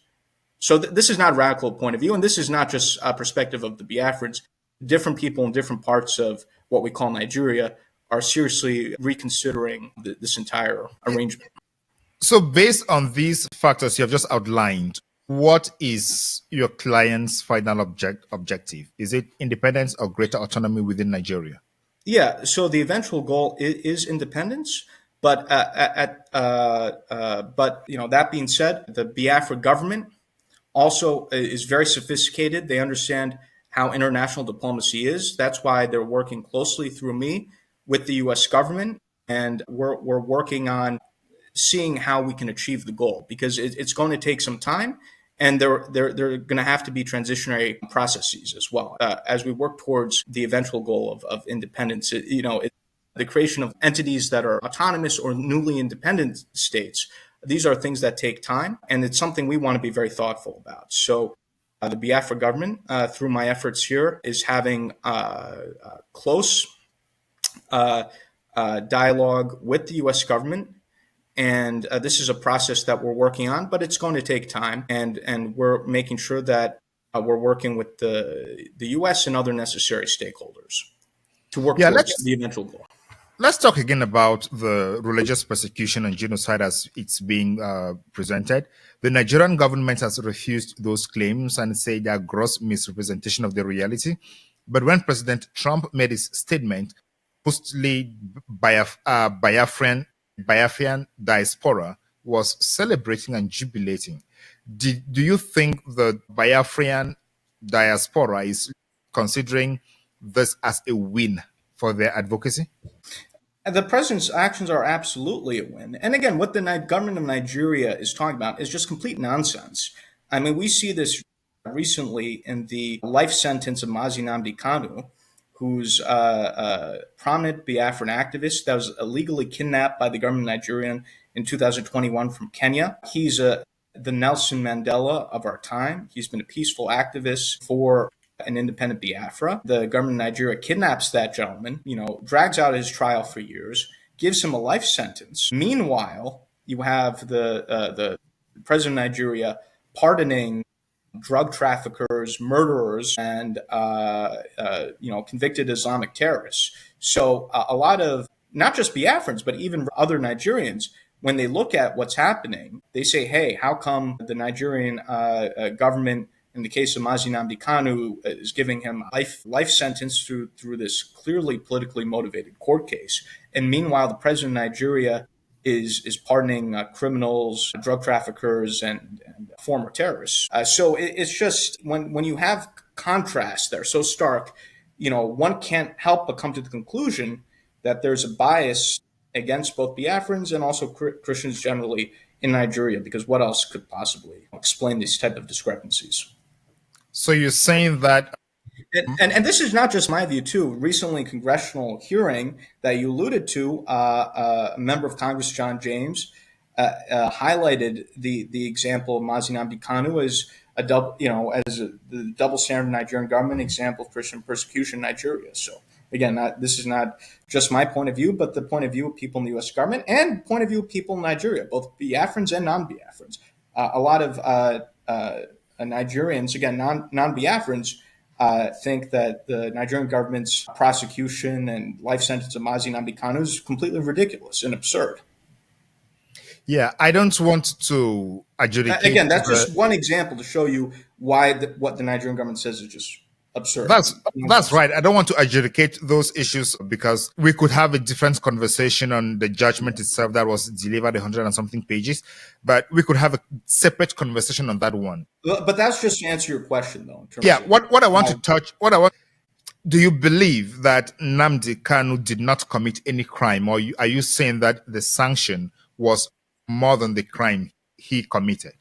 So this is not a radical point of view, and this is not just a perspective of the Biafrans. Different people in different parts of what we call Nigeria are seriously reconsidering this entire arrangement. So based on these factors you have just outlined, what is your client's final objective? Is it independence or greater autonomy within Nigeria? Yeah, so the eventual goal is independence. But that being said, the Biafra government also is very sophisticated. They understand how international diplomacy is. That's why they're working closely through me with the U.S. government, and we're working on seeing how we can achieve the goal, because it's going to take some time. And there going to have to be transitionary processes as well as we work towards the eventual goal of independence. The creation of entities that are autonomous or newly independent states. These are things that take time, and it's something we want to be very thoughtful about. So the Biafra government, through my efforts here, is having close dialogue with the U.S. government. And this is a process that we're working on, but it's going to take time. And we're making sure that we're working with the U.S. and other necessary stakeholders to work towards the eventual goal. Let's talk again about the religious persecution and genocide as it's being presented. The Nigerian government has refused those claims and said they are gross misrepresentation of the reality. But when President Trump made his statement, supposedly Biafran diaspora was celebrating and jubilating. Do you think the Biafran diaspora is considering this as a win for their advocacy? The president's actions are absolutely a win. And again, what the government of Nigeria is talking about is just complete nonsense. I mean, we see this recently in the life sentence of Nnamdi Kanu, who's a prominent Biafran activist that was illegally kidnapped by the government of Nigeria in 2021 from Kenya. He's the Nelson Mandela of our time. He's been a peaceful activist for an independent Biafra. The government of Nigeria kidnaps that gentleman, drags out his trial for years, gives him a life sentence. Meanwhile, you have the president of Nigeria pardoning drug traffickers, murderers, and convicted Islamic terrorists. So a lot of not just Biafrans, but even other Nigerians, when they look at what's happening, they say, "Hey, how come the Nigerian government, in the case of Nnamdi Kanu, is giving him a life sentence through this clearly politically motivated court case, and meanwhile the president of Nigeria is pardoning criminals, drug traffickers, and former terrorists." So it's just when you have contrast there so stark, one can't help but come to the conclusion that there's a bias against both Biafrans and also Christians generally in Nigeria, because what else could possibly explain these type of discrepancies? So you're saying that... And this is not just my view, too. Recently, congressional hearing that you alluded to, a member of Congress, John James, highlighted the example of Nnamdi Kanu as the double standard Nigerian government example of Christian persecution in Nigeria. So again, this is not just my point of view, but the point of view of people in the U.S. government and point of view of people in Nigeria, both Biafrans and non-Biafrans. A lot of Nigerians, again, non-Biafrans, think that the Nigerian government's prosecution and life sentence of Nnamdi Kanu is completely ridiculous and absurd. Yeah, I don't want to adjudicate. Again, that's just one example to show you why what the Nigerian government says is just absurd. That's right. I don't want to adjudicate those issues because we could have a different conversation on the judgment itself that was delivered 100 and something pages, but we could have a separate conversation on that one. But that's just to answer your question, though. What I want to touch, do you believe that Nnamdi Kanu did not commit any crime, or are you saying that the sanction was more than the crime he committed?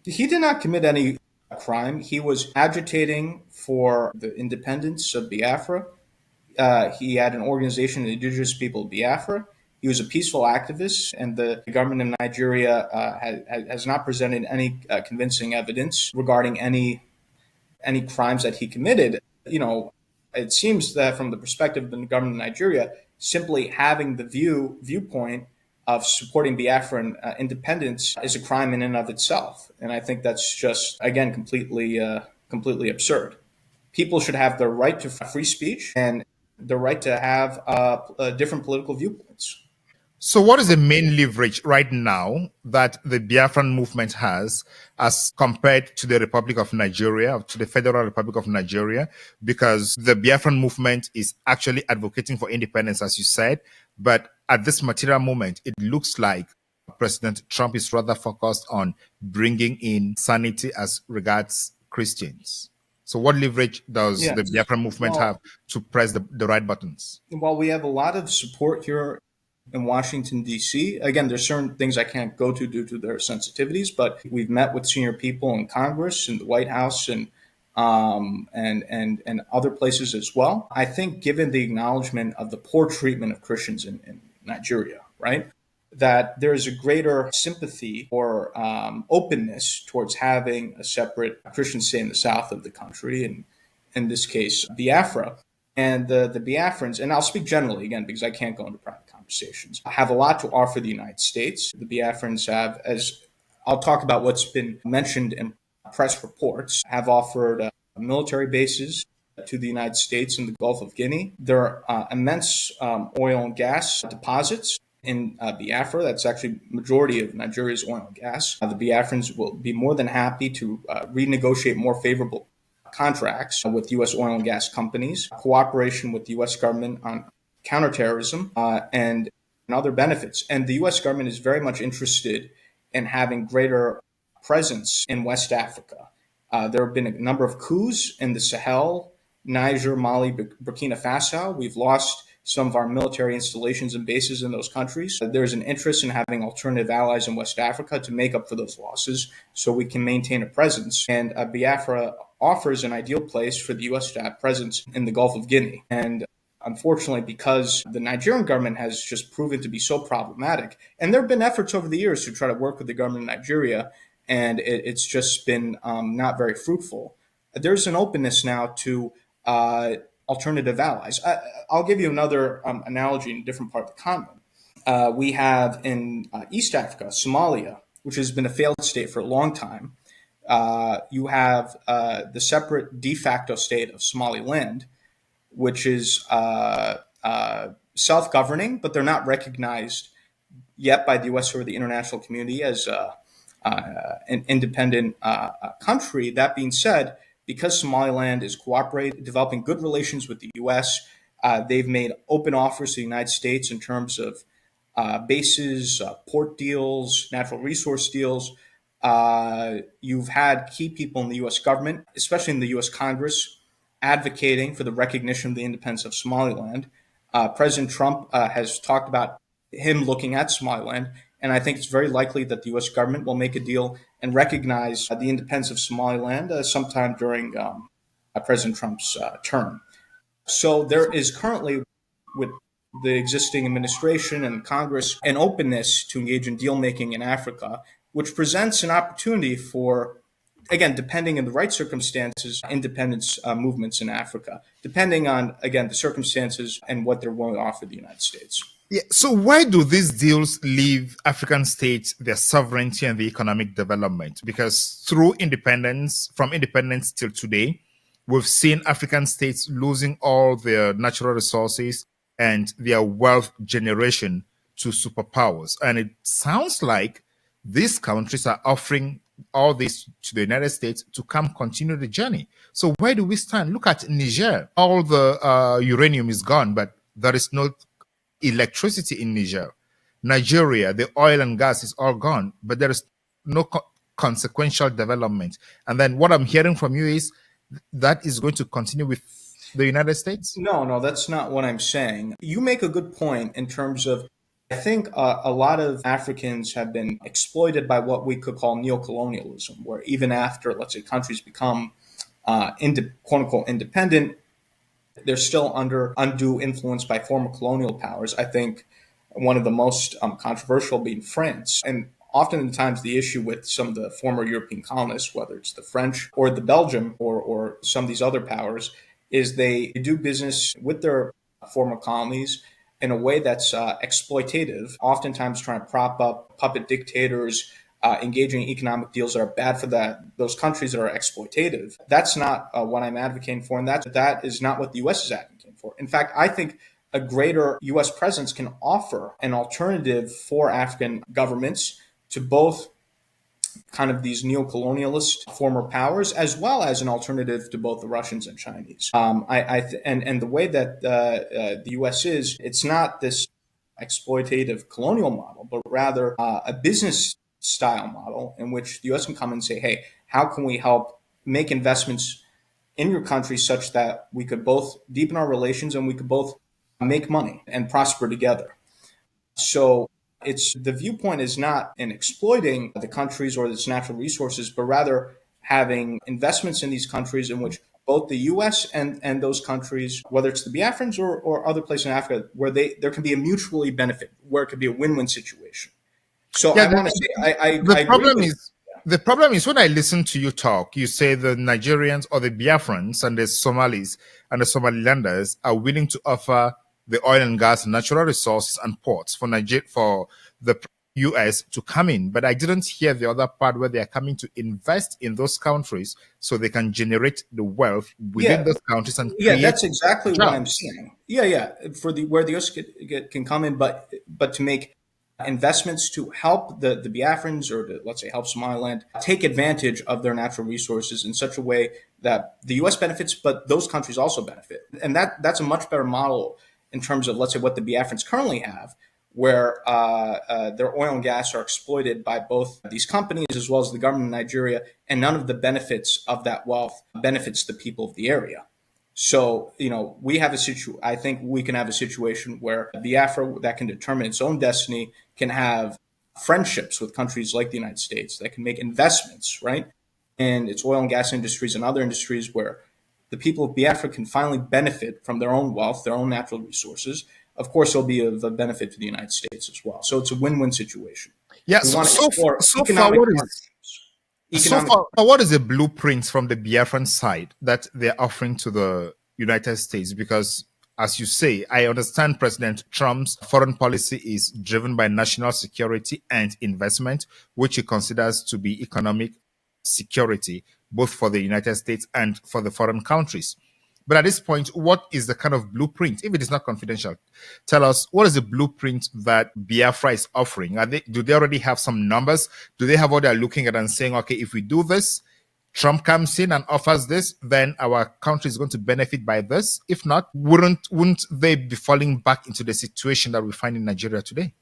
He did not commit any crime. He was agitating for the independence of Biafra. He had an organization, the indigenous people of Biafra. He was a peaceful activist, and the government of Nigeria has not presented any convincing evidence regarding any crimes that he committed. It seems that from the perspective of the government of Nigeria, simply having the viewpoint of supporting Biafran independence is a crime in and of itself. And I think that's just, again, completely absurd. People should have the right to free speech and the right to have different political viewpoints. So what is the main leverage right now that the Biafran movement has as compared to the Republic of Nigeria, to the Federal Republic of Nigeria? Because the Biafran movement is actually advocating for independence, as you said, but at this material moment, it looks like President Trump is rather focused on bringing in sanity as regards Christians. So what leverage does the Biafran movement have to press the right buttons? Well, we have a lot of support here in Washington, D.C. Again, there's certain things I can't go to due to their sensitivities, but we've met with senior people in Congress and the White House and other places as well. I think given the acknowledgement of the poor treatment of Christians in Nigeria, right, that there is a greater sympathy or openness towards having a separate Christian state in the south of the country, and in this case, Biafra. And the Biafrans, and I'll speak generally again because I can't go into private conversations, have a lot to offer the United States. The Biafrans have, as I'll talk about what's been mentioned in press reports, have offered military bases to the United States in the Gulf of Guinea. There are immense oil and gas deposits in Biafra. That's actually majority of Nigeria's oil and gas. The Biafrans will be more than happy to renegotiate more favorable contracts with U.S. oil and gas companies, cooperation with the U.S. government on counterterrorism, and other benefits. And the U.S. government is very much interested in having greater presence in West Africa. There have been a number of coups in the Sahel, Niger, Mali, Burkina Faso. We've lost some of our military installations and bases in those countries. There's an interest in having alternative allies in West Africa to make up for those losses so we can maintain a presence. And Biafra offers an ideal place for the U.S. to have presence in the Gulf of Guinea. And unfortunately, because the Nigerian government has just proven to be so problematic, and there have been efforts over the years to try to work with the government of Nigeria, and it's just been not very fruitful. There's an openness now to alternative allies. I'll give you another analogy in a different part of the continent. We have in East Africa, Somalia, which has been a failed state for a long time. You have the separate de facto state of Somaliland, which is self-governing, but they're not recognized yet by the U.S. or the international community as an independent country. That being said, because Somaliland is cooperating, developing good relations with the U.S., they've made open offers to the United States in terms of bases, port deals, natural resource deals. You've had key people in the U.S. government, especially in the U.S. Congress, advocating for the recognition of the independence of Somaliland. President Trump has talked about him looking at Somaliland, and I think it's very likely that the U.S. government will make a deal and recognize the independence of Somaliland sometime during President Trump's term. So there is currently, with the existing administration and Congress, an openness to engage in deal-making in Africa, which presents an opportunity for, again, depending on the right circumstances, independence movements in Africa, depending on, again, the circumstances and what they're willing to offer the United States. Yeah. So why do these deals leave African states their sovereignty and the economic development? Because through independence, from independence till today, we've seen African states losing all their natural resources and their wealth generation to superpowers. And it sounds like these countries are offering all this to the United States to come continue the journey. So where do we stand? Look at Niger. All the uranium is gone, but there is no electricity in Niger. Nigeria, the oil and gas is all gone, but there is no consequential development. And then what I'm hearing from you is that is going to continue with the United States? No, that's not what I'm saying. You make a good point in terms of, I think a lot of Africans have been exploited by what we could call neocolonialism, where even after, let's say, countries become quote-unquote independent, they're still under undue influence by former colonial powers. I think one of the most controversial being France. And oftentimes the issue with some of the former European colonists, whether it's the French or the Belgium or some of these other powers, is they do business with their former colonies in a way that's exploitative, oftentimes trying to prop up puppet dictators, engaging in economic deals that are bad for those countries that are exploitative. That's not what I'm advocating for, and that is not what the U.S. is advocating for. In fact, I think a greater U.S. presence can offer an alternative for African governments to both kind of these neo-colonialist former powers, as well as an alternative to both the Russians and Chinese. And the way that the U.S. is, it's not this exploitative colonial model, but rather a business style model in which the U.S. can come and say, hey, how can we help make investments in your country such that we could both deepen our relations and we could both make money and prosper together. So the viewpoint is not in exploiting the countries or its natural resources, but rather having investments in these countries in which both the U.S. and those countries, whether it's the Biafrans or other places in Africa, where there can be a mutually benefit, where it could be a win-win situation. So I want to say, I the problem is when I listen to you talk, you say the Nigerians or the Biafrans and the Somalis and the Somalilanders are willing to offer the oil and gas, natural resources and ports for the US to come in. But I didn't hear the other part where they are coming to invest in those countries so they can generate the wealth within those countries and create that's exactly jobs. what I'm saying. For where the US can come in, but to make investments to help the Biafrans or to, let's say, help Somaliland take advantage of their natural resources in such a way that the U.S. benefits, but those countries also benefit. And that's a much better model in terms of, let's say, what the Biafrans currently have, where their oil and gas are exploited by both these companies as well as the government of Nigeria, and none of the benefits of that wealth benefits the people of the area. So, we have I think we can have a situation where Biafra that can determine its own destiny can have friendships with countries like the United States that can make investments, right, in its oil and gas industries and other industries where the people of Biafra can finally benefit from their own wealth, their own natural resources. Of course, it'll be of a benefit to the United States as well. So it's a win-win situation. Yeah, so far, what is the blueprint from the Biafran side that they're offering to the United States? Because, as you say, I understand President Trump's foreign policy is driven by national security and investment, which he considers to be economic security, both for the United States and for the foreign countries. But at this point, what is the kind of blueprint? If it is not confidential, tell us, what is the blueprint that Biafra is offering? Do they already have some numbers? Do they have what they're looking at and saying, okay, if we do this, Trump comes in and offers this, then our country is going to benefit by this? If not, wouldn't they be falling back into the situation that we find in Nigeria today?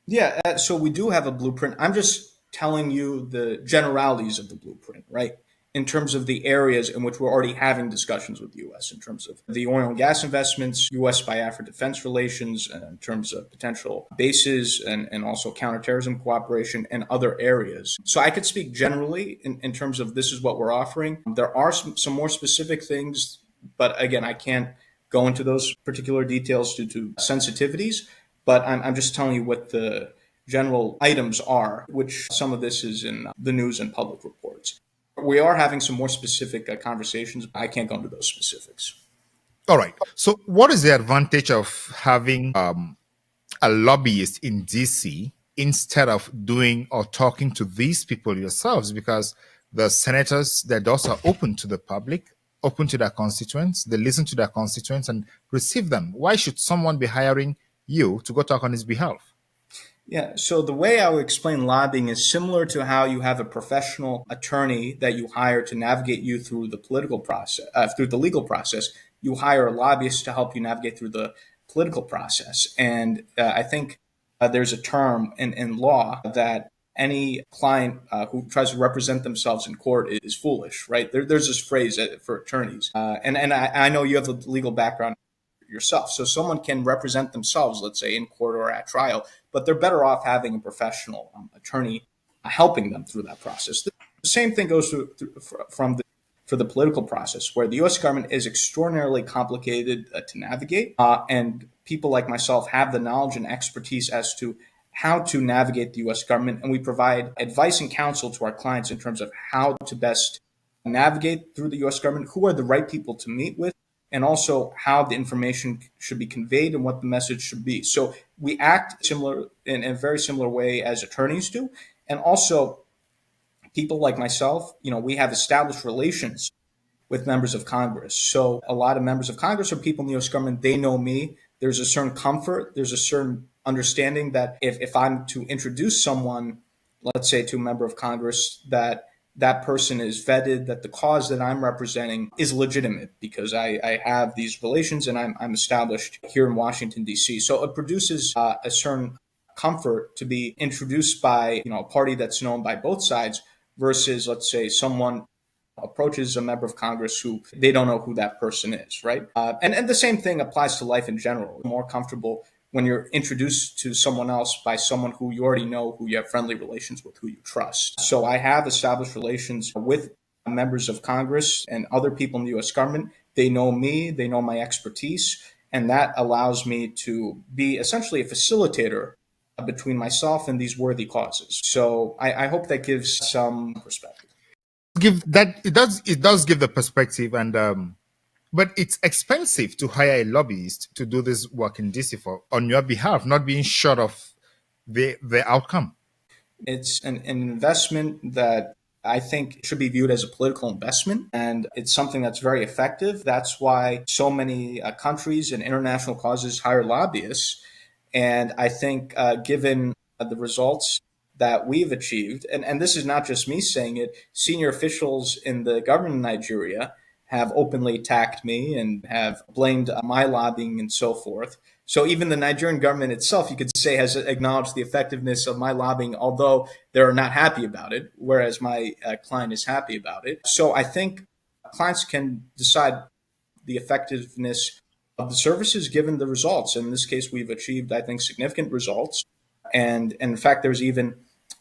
Yeah, so we do have a blueprint. I'm just telling you the generalities of the blueprint, right? In terms of the areas in which we're already having discussions with the U.S., in terms of the oil and gas investments, U.S.-Biafra defense relations, in terms of potential bases and also counterterrorism cooperation and other areas. So I could speak generally in terms of this is what we're offering. There are some more specific things, but again, I can't go into those particular details due to sensitivities, but I'm just telling you what the general items are, which some of this is in the news and public reports. We are having some more specific conversations. I can't go into those specifics. All right. So what is the advantage of having a lobbyist in DC instead of doing or talking to these people yourselves? Because the senators, their doors are open to the public, open to their constituents. They listen to their constituents and receive them. Why should someone be hiring you to go talk on his behalf? Yeah, so the way I would explain lobbying is similar to how you have a professional attorney that you hire to navigate you through the political process, through the legal process. You hire a lobbyist to help you navigate through the political process. And I think there's a term in law that any client who tries to represent themselves in court is foolish, right? There's this phrase for attorneys. And I know you have a legal background yourself. So someone can represent themselves, let's say, in court or at trial, but they're better off having a professional attorney helping them through that process. The same thing goes for the political process, where the U.S. government is extraordinarily complicated to navigate, and people like myself have the knowledge and expertise as to how to navigate the U.S. government, and we provide advice and counsel to our clients in terms of how to best navigate through the U.S. government, who are the right people to meet with, and also how the information should be conveyed and what the message should be. So we act in a very similar way as attorneys do. And also people like myself, we have established relations with members of Congress. So a lot of members of Congress are people in the U.S. government. They know me. There's a certain comfort. There's a certain understanding that if I'm to introduce someone, let's say to a member of Congress, that person is vetted, that the cause that I'm representing is legitimate because I have these relations and I'm established here in Washington, D.C. So it produces a certain comfort to be introduced by a party that's known by both sides versus, let's say, someone approaches a member of Congress who they don't know who that person is, right? And the same thing applies to life in general. More comfortable when you're introduced to someone else by someone who you already know, who you have friendly relations with, who you trust. So I have established relations with members of Congress and other people in the U.S. government. They know me, they know my expertise, and that allows me to be essentially a facilitator between myself and these worthy causes. So I hope that gives some perspective. It does give the perspective, and but it's expensive to hire a lobbyist to do this work in DC on your behalf, not being sure of the outcome. It's an investment that I think should be viewed as a political investment, and it's something that's very effective. That's why so many countries and international causes hire lobbyists. And I think given the results that we've achieved, and this is not just me saying it, senior officials in the government of Nigeria have openly attacked me and have blamed my lobbying and so forth. So even the Nigerian government itself, you could say, has acknowledged the effectiveness of my lobbying, although they're not happy about it, whereas my client is happy about it. So I think clients can decide the effectiveness of the services given the results. In this case, we've achieved, I think, significant results. And in fact, there's even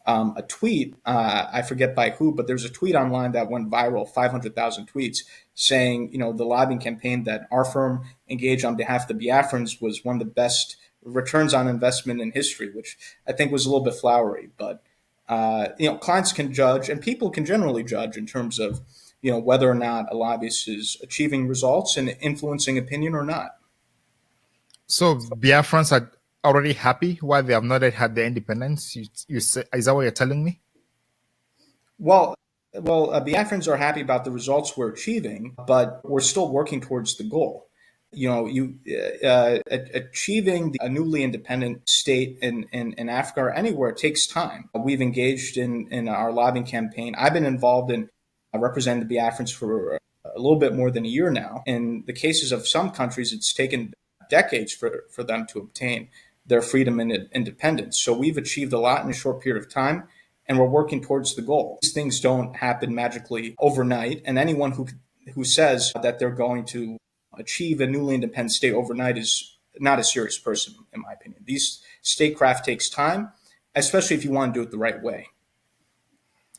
a tweet, I forget by who, but there's a tweet online that went viral, 500,000 tweets, saying, the lobbying campaign that our firm engaged on behalf of the Biafrans was one of the best returns on investment in history, which I think was a little bit flowery. But, clients can judge, and people can generally judge in terms of, whether or not a lobbyist is achieving results and influencing opinion or not. So Biafrans are already happy while they have not yet had their independence? You say, is that what you're telling me? Well, Biafrans are happy about the results we're achieving, but we're still working towards the goal. Achieving a newly independent state in Africa or anywhere takes time. We've engaged in our lobbying campaign. I've been involved in representing the Biafrans for a little bit more than a year now. In the cases of some countries, it's taken decades for them to obtain their freedom and independence. So we've achieved a lot in a short period of time, and we're working towards the goal. These things don't happen magically overnight, and anyone who says that they're going to achieve a newly independent state overnight is not a serious person, in my opinion. These statecraft takes time, especially if you want to do it the right way.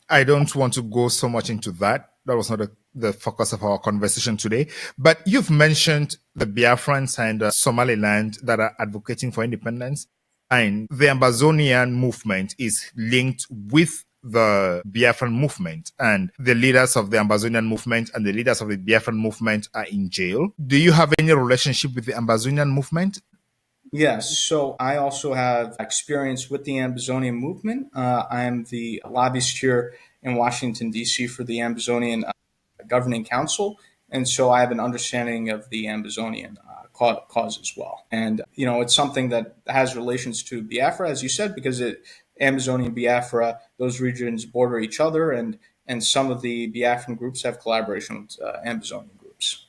I don't want to go so much into that. That was not the focus of our conversation today. But you've mentioned the Biafrans and Somaliland that are advocating for independence. And the Ambazonian movement is linked with the Biafran movement. And the leaders of the Ambazonian movement and the leaders of the Biafran movement are in jail. Do you have any relationship with the Ambazonian movement? Yes, so I also have experience with the Ambazonian movement. I am the lobbyist here in Washington, D.C. for the Ambazonian Governing Council, and so I have an understanding of the Ambazonian cause as well. And, it's something that has relations to Biafra, as you said, because Amazonian Biafra, those regions border each other, and some of the Biafran groups have collaboration with Ambazonian groups.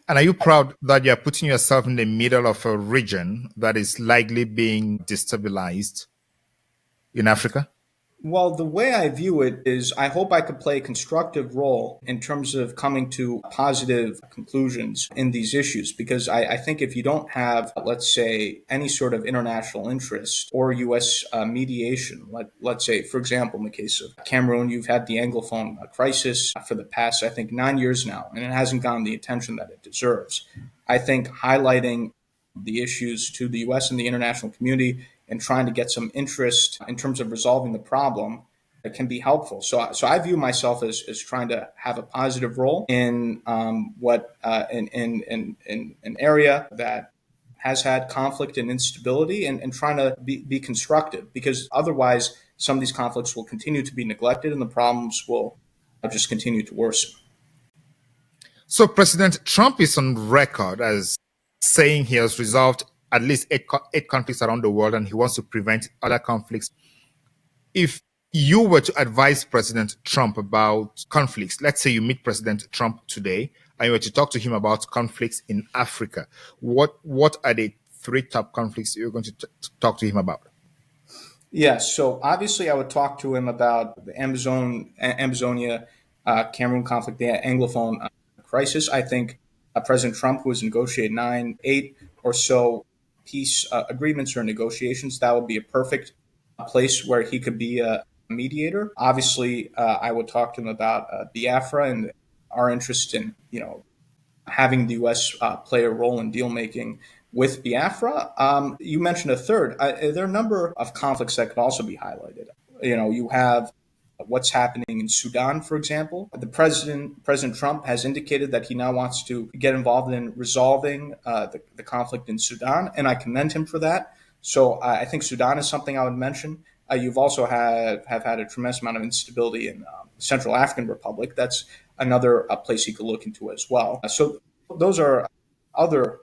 And are you proud that you're putting yourself in the middle of a region that is likely being destabilized in Africa? Well, the way I view it is I hope I could play a constructive role in terms of coming to positive conclusions in these issues, because I think if you don't have, let's say, any sort of international interest or U.S. mediation, let's say, for example, in the case of Cameroon, you've had the Anglophone crisis for the past, I think, 9 years now, and it hasn't gotten the attention that it deserves. I think highlighting the issues to the U.S. and the international community and trying to get some interest in terms of resolving the problem that can be helpful. So I view myself as trying to have a positive role in an area that has had conflict and instability, and trying to be constructive, because otherwise some of these conflicts will continue to be neglected and the problems will just continue to worsen. So President Trump is on record as saying he has resolved at least eight conflicts around the world, and he wants to prevent other conflicts. If you were to advise President Trump about conflicts, let's say you meet President Trump today and you were to talk to him about conflicts in Africa, what are the 3 top conflicts you're going to talk to him about? Yes, so obviously I would talk to him about the Amazonia, Cameroon conflict, the Anglophone crisis. I think President Trump, who has negotiated 8 or so peace agreements or negotiations, that would be a perfect place where he could be a mediator. Obviously, I would talk to him about Biafra and our interest in, having the U.S. Play a role in deal making with Biafra. You mentioned a third. There are a number of conflicts that could also be highlighted. You have what's happening in Sudan, for example. President Trump has indicated that he now wants to get involved in resolving the conflict in Sudan, and I commend him for that. So I think Sudan is something I would mention. You've also have had a tremendous amount of instability in the Central African Republic. That's another place you could look into as well. So those are other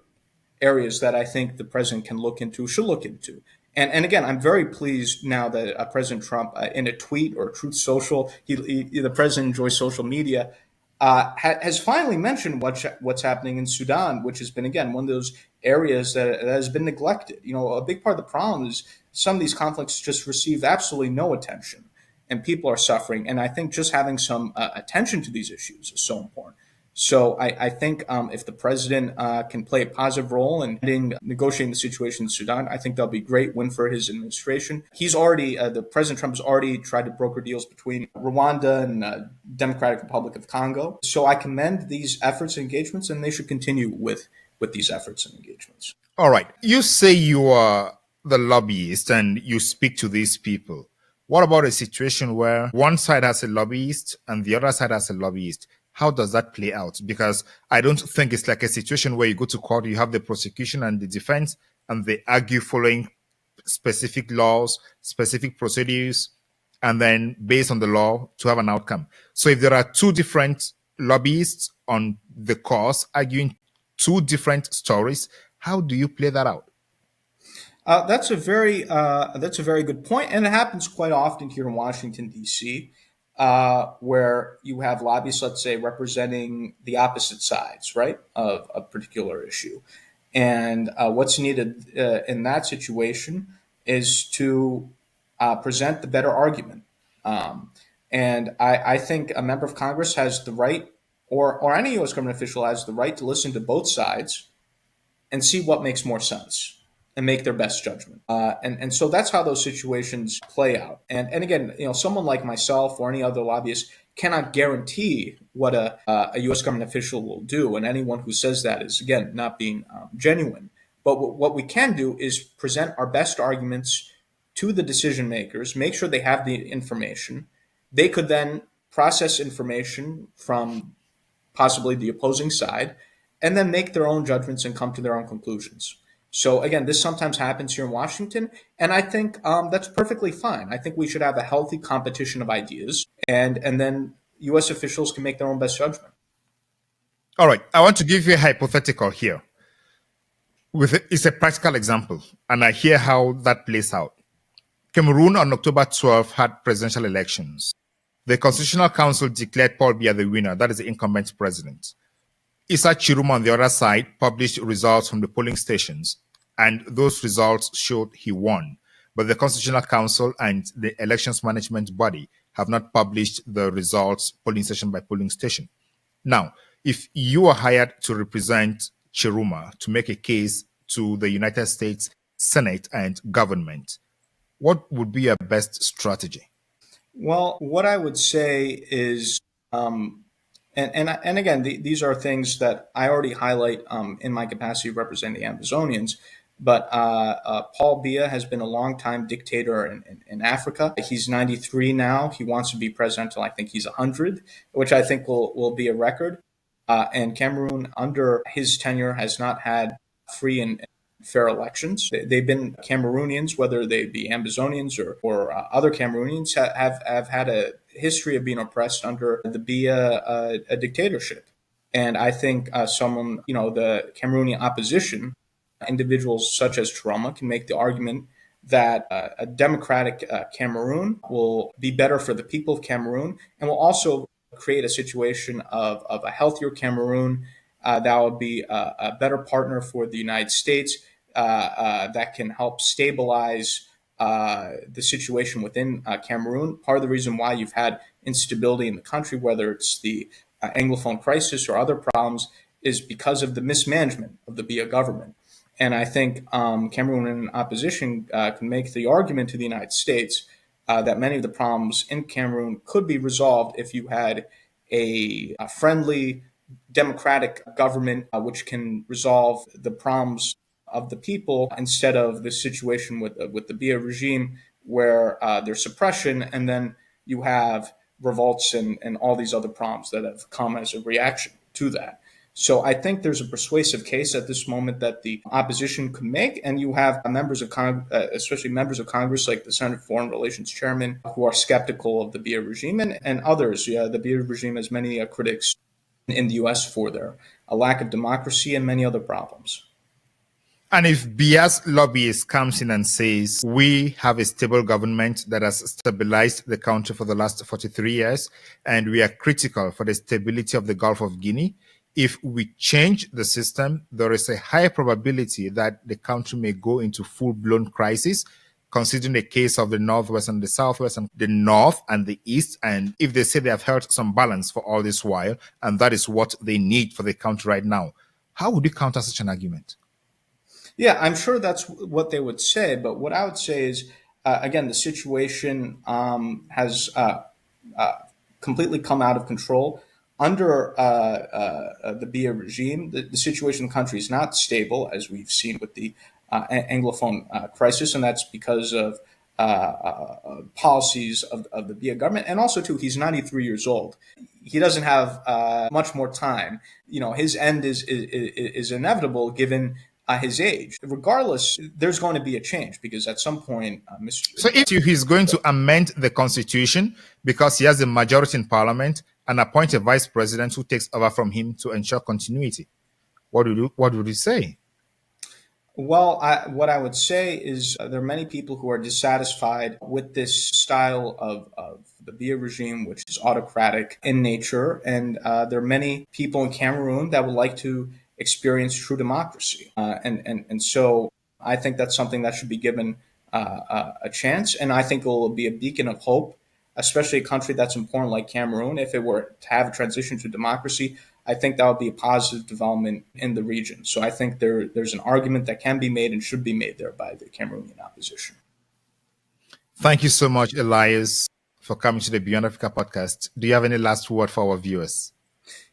areas that I think the president should look into. And again, I'm very pleased now that President Trump, in a tweet or Truth Social, the president enjoys social media, has finally mentioned what's happening in Sudan, which has been, again, one of those areas that has been neglected. A big part of the problem is some of these conflicts just receive absolutely no attention, and people are suffering. And I think just having some attention to these issues is so important. So I think if the president can play a positive role in negotiating the situation in Sudan, I think that'll be a great win for his administration. The President Trump has already tried to broker deals between Rwanda and Democratic Republic of Congo. So I commend these efforts and engagements, and they should continue with these efforts and engagements. All right. You say you are the lobbyist and you speak to these people. What about a situation where one side has a lobbyist and the other side has a lobbyist? How does that play out? Because I don't think it's like a situation where you go to court, you have the prosecution and the defense, and they argue following specific laws, specific procedures, and then based on the law to have an outcome. So if there are two different lobbyists on the cause arguing two different stories, how do you play that out? That's a very good point, and it happens quite often here in Washington, D.C., where you have lobbyists, let's say, representing the opposite sides, right, of a particular issue. And what's needed in that situation is to present the better argument. And I think a member of Congress has the right, or any U.S. government official has the right to listen to both sides and see what makes more sense and make their best judgment. And so that's how those situations play out. And again, someone like myself or any other lobbyist cannot guarantee what a U.S. government official will do. And anyone who says that is, again, not being genuine. But what we can do is present our best arguments to the decision makers, make sure they have the information. They could then process information from possibly the opposing side, and then make their own judgments and come to their own conclusions. So again, this sometimes happens here in Washington, and I think that's perfectly fine. I think we should have a healthy competition of ideas, and then U.S. officials can make their own best judgment. All right, I want to give you a hypothetical here. It's a practical example, and I hear how that plays out. Cameroon on October 12 had presidential elections. The Constitutional Council declared Paul Biya the winner, that is the incumbent president. Issa Chiruma on the other side published results from the polling stations, and those results showed he won. But the Constitutional Council and the elections management body have not published the results polling station by polling station. Now, if you are hired to represent Chiruma to make a case to the United States Senate and government, what would be your best strategy? Well, what I would say is, and again, these are things that I already highlight in my capacity of representing the Amazonians. But Paul Biya has been a longtime dictator in Africa. He's 93 now. He wants to be president until I think he's 100, which I think will be a record. And Cameroon, under his tenure, has not had free and fair elections. They've been Cameroonians, whether they be Amazonians or other Cameroonians, have had a history of being oppressed under the Biya dictatorship. And I think the Cameroonian opposition, individuals such as Chiruma, can make the argument that a democratic Cameroon will be better for the people of Cameroon and will also create a situation of a healthier Cameroon that would be a better partner for the United States that can help stabilize the situation within Cameroon. Part of the reason why you've had instability in the country, whether it's the Anglophone crisis or other problems, is because of the mismanagement of the Biya government. And I think Cameroon in opposition can make the argument to the United States that many of the problems in Cameroon could be resolved if you had a friendly, democratic government which can resolve the problems of the people instead of the situation with the Biya regime where there's suppression and then you have revolts and all these other problems that have come as a reaction to that. So I think there's a persuasive case at this moment that the opposition could make, and you have members of Congress, especially members of Congress like the Senate Foreign Relations Chairman, who are skeptical of the Biya regime, and others. Yeah, the Biya regime has many critics in the U.S. for their lack of democracy and many other problems. And if Biya's lobbyist comes in and says, we have a stable government that has stabilized the country for the last 43 years, and we are critical for the stability of the Gulf of Guinea, if we change the system, there is a high probability that the country may go into full-blown crisis, considering the case of the Northwest and the Southwest and the North and the East. And if they say they have held some balance for all this while, and that is what they need for the country right now, how would you counter such an argument? Yeah, I'm sure that's what they would say. But what I would say is, again, the situation has completely come out of control. Under the Biya regime, the situation in the country is not stable, as we've seen with the Anglophone crisis, and that's because of policies of the Biya government. And also, too, he's 93 years old. He doesn't have much more time. You know, his end is inevitable given his age. Regardless, there's going to be a change because at some point, So if he's going to amend the constitution because he has a majority in parliament and appoint a vice president who takes over from him to ensure continuity, what would you say? Well, what I would say is there are many people who are dissatisfied with this style of the Biya regime, which is autocratic in nature. And there are many people in Cameroon that would like to experience true democracy. And so I think that's something that should be given a chance. And I think it will be a beacon of hope, especially a country that's important like Cameroon. If it were to have a transition to democracy, I think that would be a positive development in the region. So I think there's an argument that can be made and should be made there by the Cameroonian opposition. Thank you so much, Elias, for coming to the Beyond Africa podcast. Do you have any last word for our viewers?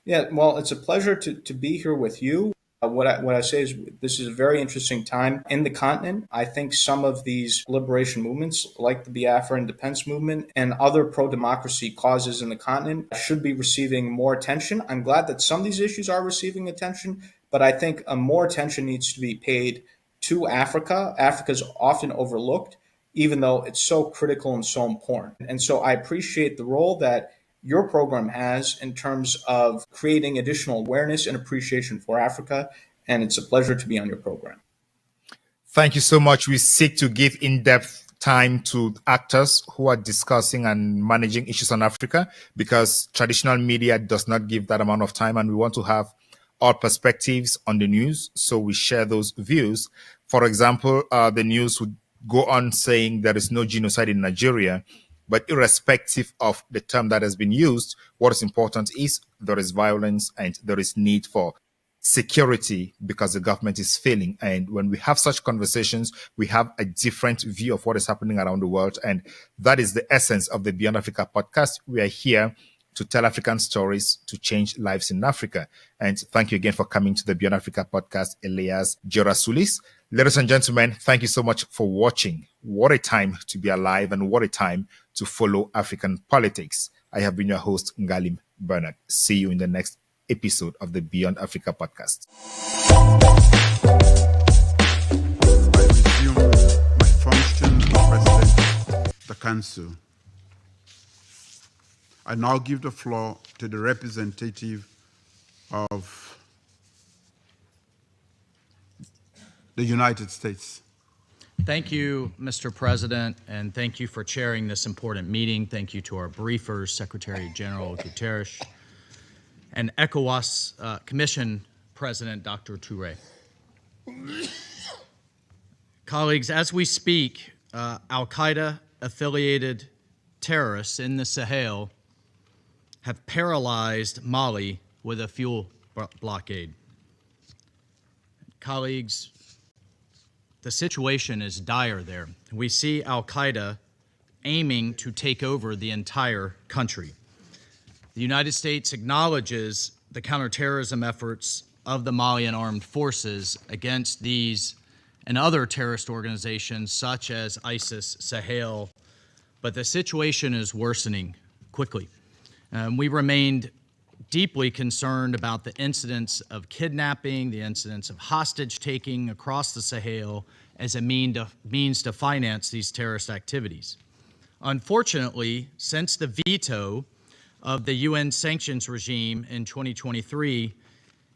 Yeah, well, it's a pleasure to be here with you. What I say is this is a very interesting time in the continent. I think some of these liberation movements, like the Biafra independence movement and other pro-democracy causes in the continent, should be receiving more attention. I'm glad that some of these issues are receiving attention, but I think more attention needs to be paid to Africa. Africa is often overlooked, even though it's so critical and so important. And so I appreciate the role that your program has in terms of creating additional awareness and appreciation for Africa, and it's a pleasure to be on your program. Thank you so much. We seek to give in-depth time to actors who are discussing and managing issues on Africa because traditional media does not give that amount of time, and we want to have all perspectives on the news, so we share those views. For example, the news would go on saying there is no genocide in Nigeria, but irrespective of the term that has been used, what is important is there is violence and there is need for security because the government is failing. And when we have such conversations, we have a different view of what is happening around the world. And that is the essence of the Beyond Africa podcast. We are here to tell African stories to change lives in Africa. And thank you again for coming to the Beyond Africa podcast, Elias Jerasulis. Ladies and gentlemen, thank you so much for watching. What a time to be alive and what a time to follow African politics. I have been your host, Ngalim Bernard. See you in the next episode of the Beyond Africa podcast. I resume my function as President of the Council. I now give the floor to the representative of the United States. Thank you, Mr. President, and thank you for chairing this important meeting. Thank you to our briefers, Secretary General Guterres, and ECOWAS Commission President Dr. Touré. Colleagues, as we speak, Al-Qaeda-affiliated terrorists in the Sahel have paralyzed Mali with a fuel blockade. Colleagues, The situation is dire there. We see al-Qaeda aiming to take over the entire country. The United States acknowledges the counterterrorism efforts of the Malian armed forces against these and other terrorist organizations such as ISIS, Sahel, but the situation is worsening quickly. We remained deeply concerned about the incidents of kidnapping, the incidents of hostage-taking across the Sahel as a means to finance these terrorist activities. Unfortunately, since the veto of the UN sanctions regime in 2023,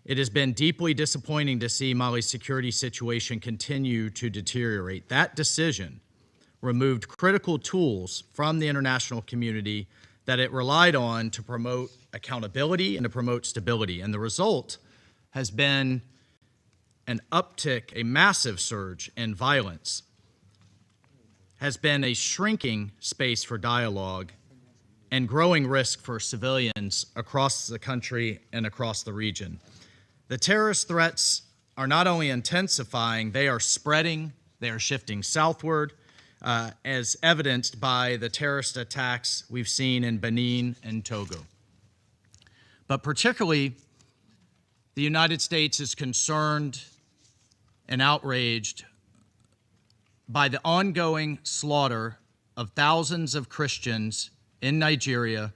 it has been deeply disappointing to see Mali's security situation continue to deteriorate. That decision removed critical tools from the international community that it relied on to promote accountability and to promote stability. And the result has been an uptick, a massive surge in violence, has been a shrinking space for dialogue and growing risk for civilians across the country and across the region. The terrorist threats are not only intensifying, they are spreading, they are shifting southward, as evidenced by the terrorist attacks we've seen in Benin and Togo. But particularly, the United States is concerned and outraged by the ongoing slaughter of thousands of Christians in Nigeria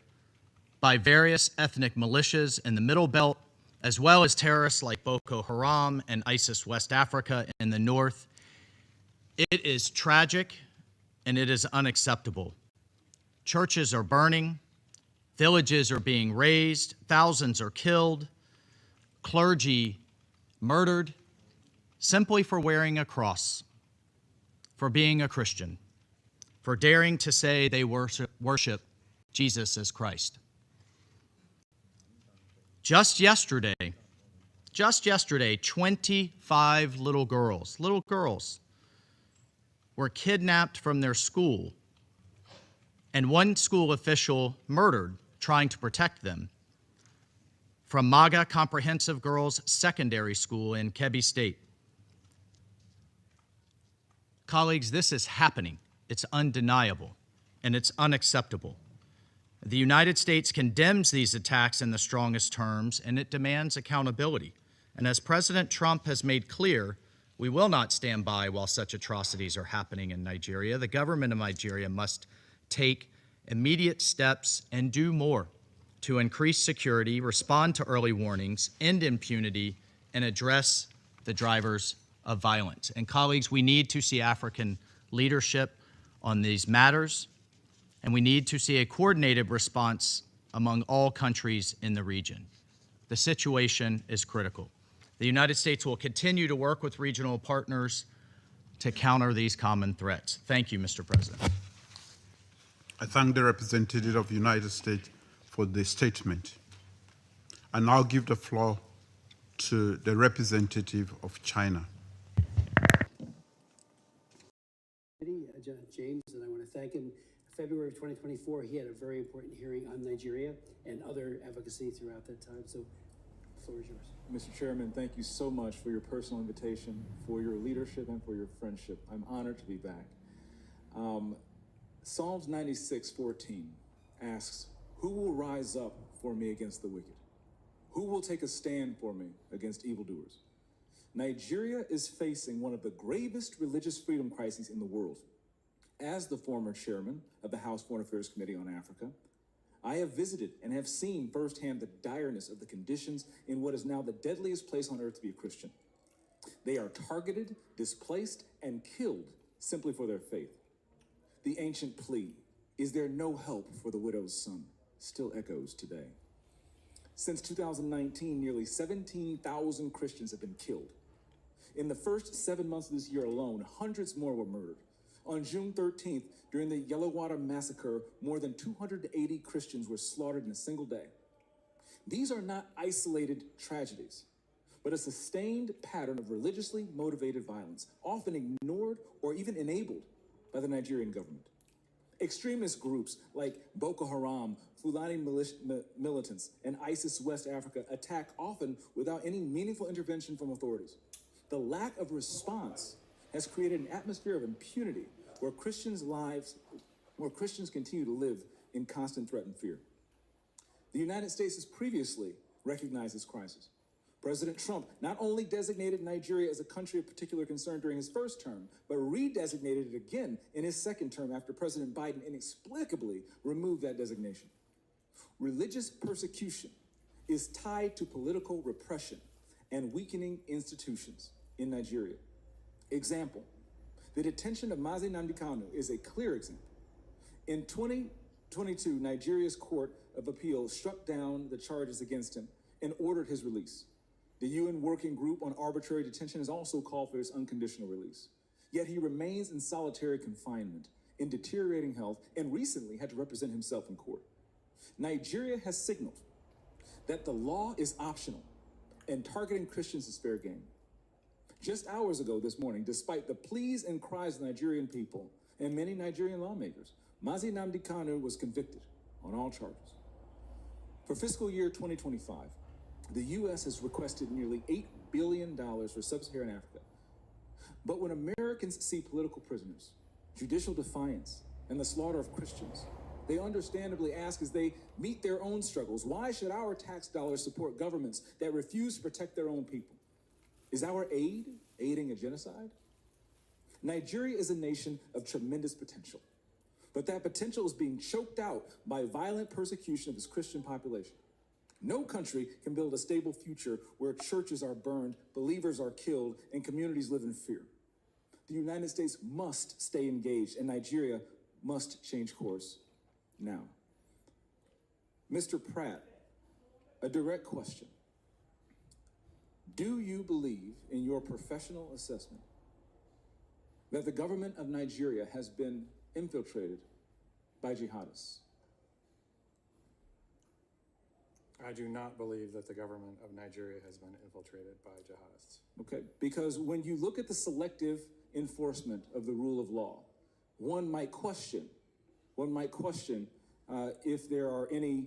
by various ethnic militias in the Middle Belt, as well as terrorists like Boko Haram and ISIS West Africa in the north. It is tragic and it is unacceptable. Churches are burning, villages are being razed, thousands are killed, clergy murdered simply for wearing a cross, for being a Christian, for daring to say they worship Jesus as Christ. Just yesterday, 25 little girls were kidnapped from their school and one school official murdered trying to protect them from MAGA Comprehensive Girls Secondary School in Kebbi State. Colleagues, this is happening. It's undeniable and it's unacceptable. The United States condemns these attacks in the strongest terms, and it demands accountability. And as President Trump has made clear, we will not stand by while such atrocities are happening in Nigeria. The government of Nigeria must take immediate steps and do more to increase security, respond to early warnings, end impunity, and address the drivers of violence. And colleagues, we need to see African leadership on these matters, and we need to see a coordinated response among all countries in the region. The situation is critical. The United States will continue to work with regional partners to counter these common threats. Thank you, Mr. President. I thank the representative of the United States for the statement. I now give the floor to the representative of China. James, and I want to thank him. February of 2024, he had a very important hearing on Nigeria and other advocacy throughout that time. So the floor is yours. Mr. Chairman, thank you so much for your personal invitation, for your leadership, and for your friendship. I'm honored to be back. Psalms 96:14 asks, "Who will rise up for me against the wicked? Who will take a stand for me against evildoers?" Nigeria is facing one of the gravest religious freedom crises in the world. As the former chairman of the House Foreign Affairs Committee on Africa, I have visited and have seen firsthand the direness of the conditions in what is now the deadliest place on earth to be a Christian. They are targeted, displaced, and killed simply for their faith. The ancient plea, "Is there no help for the widow's son?" still echoes today. Since 2019, nearly 17,000 Christians have been killed. In the first 7 months of this year alone, hundreds more were murdered. On June 13th, during the Yellowwater Massacre, more than 280 Christians were slaughtered in a single day. These are not isolated tragedies, but a sustained pattern of religiously motivated violence, often ignored or even enabled by the Nigerian government. Extremist groups like Boko Haram, Fulani militants, and ISIS West Africa attack often without any meaningful intervention from authorities. The lack of response has created an atmosphere of impunity where Christians continue to live in constant threat and fear. The United States has previously recognized this crisis. President Trump not only designated Nigeria as a country of particular concern during his first term, but redesignated it again in his second term after President Biden inexplicably removed that designation. Religious persecution is tied to political repression and weakening institutions in Nigeria. Example, the detention of Nnamdi Kanu is a clear example. In 2022, Nigeria's Court of Appeal struck down the charges against him and ordered his release. The UN Working Group on Arbitrary Detention has also called for his unconditional release. Yet he remains in solitary confinement, in deteriorating health, and recently had to represent himself in court. Nigeria has signaled that the law is optional and targeting Christians is fair game. Just hours ago this morning, despite the pleas and cries of Nigerian people and many Nigerian lawmakers, Nnamdi Kanu was convicted on all charges. For fiscal year 2025, the U.S. has requested nearly $8 billion for sub-Saharan Africa. But when Americans see political prisoners, judicial defiance, and the slaughter of Christians, they understandably ask as they meet their own struggles, why should our tax dollars support governments that refuse to protect their own people? Is our aid aiding a genocide? Nigeria is a nation of tremendous potential, but that potential is being choked out by violent persecution of its Christian population. No country can build a stable future where churches are burned, believers are killed, and communities live in fear. The United States must stay engaged, and Nigeria must change course now. Mr. Pratt, a direct question. Do you believe in your professional assessment that the government of Nigeria has been infiltrated by jihadists? I do not believe that the government of Nigeria has been infiltrated by jihadists. Okay, because when you look at the selective enforcement of the rule of law, one might question if there are any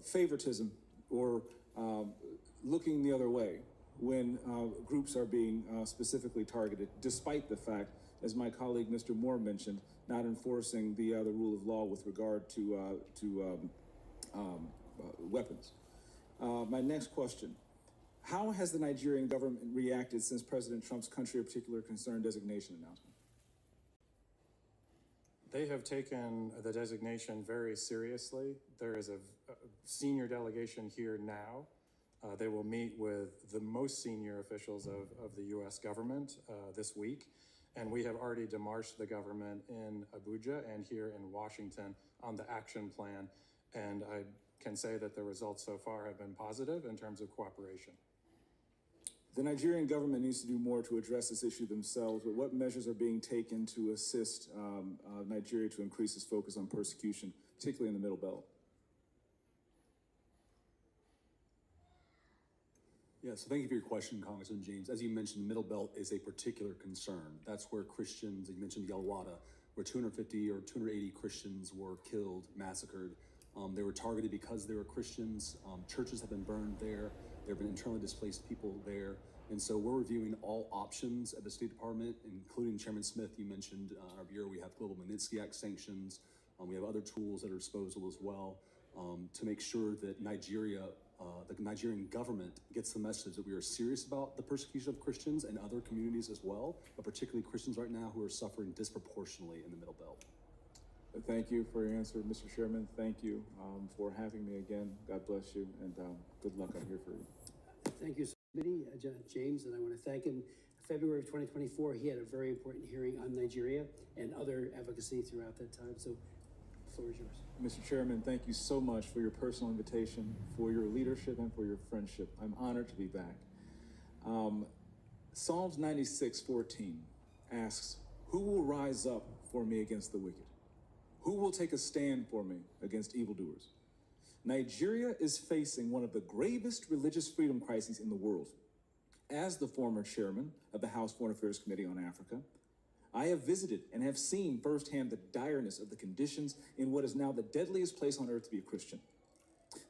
favoritism or looking the other way when groups are being specifically targeted, despite the fact, as my colleague Mr. Moore mentioned, not enforcing the rule of law with regard to weapons. My next question, how has the Nigerian government reacted since President Trump's country of particular concern designation announcement? They have taken the designation very seriously. There is a senior delegation here now. They will meet with the most senior officials of the U.S. government this week. And we have already demarched the government in Abuja and here in Washington on the action plan. And I can say that the results so far have been positive in terms of cooperation. The Nigerian government needs to do more to address this issue themselves, but what measures are being taken to assist Nigeria to increase its focus on persecution, particularly in the Middle Belt? Yeah, so thank you for your question, Congressman James. As you mentioned, the Middle Belt is a particular concern. That's where Christians, you mentioned Yalwada, where 250 or 280 Christians were killed, massacred. They were targeted because they were Christians. Churches have been burned there. There have been internally displaced people there. And so we're reviewing all options at the State Department, including Chairman Smith, you mentioned our bureau, we have Global Magnitsky Act sanctions. We have other tools at our disposal as well to make sure that Nigeria, the Nigerian government gets the message that we are serious about the persecution of Christians and other communities as well, but particularly Christians right now who are suffering disproportionately in the Middle Belt. Thank you for your answer, Mr. Chairman. Thank you for having me again. God bless you, and good luck. I'm here for you. Thank you, Committee, James, and I want to thank him. February of 2024, he had a very important hearing on Nigeria and other advocacy throughout that time. So, the floor is yours. Mr. Chairman, thank you so much for your personal invitation, for your leadership, and for your friendship. I'm honored to be back. Psalms 96:14 asks, "Who will rise up for me against the wicked? Who will take a stand for me against evildoers?" Nigeria is facing one of the gravest religious freedom crises in the world. As the former chairman of the House Foreign Affairs Committee on Africa, I have visited and have seen firsthand the direness of the conditions in what is now the deadliest place on earth to be a Christian.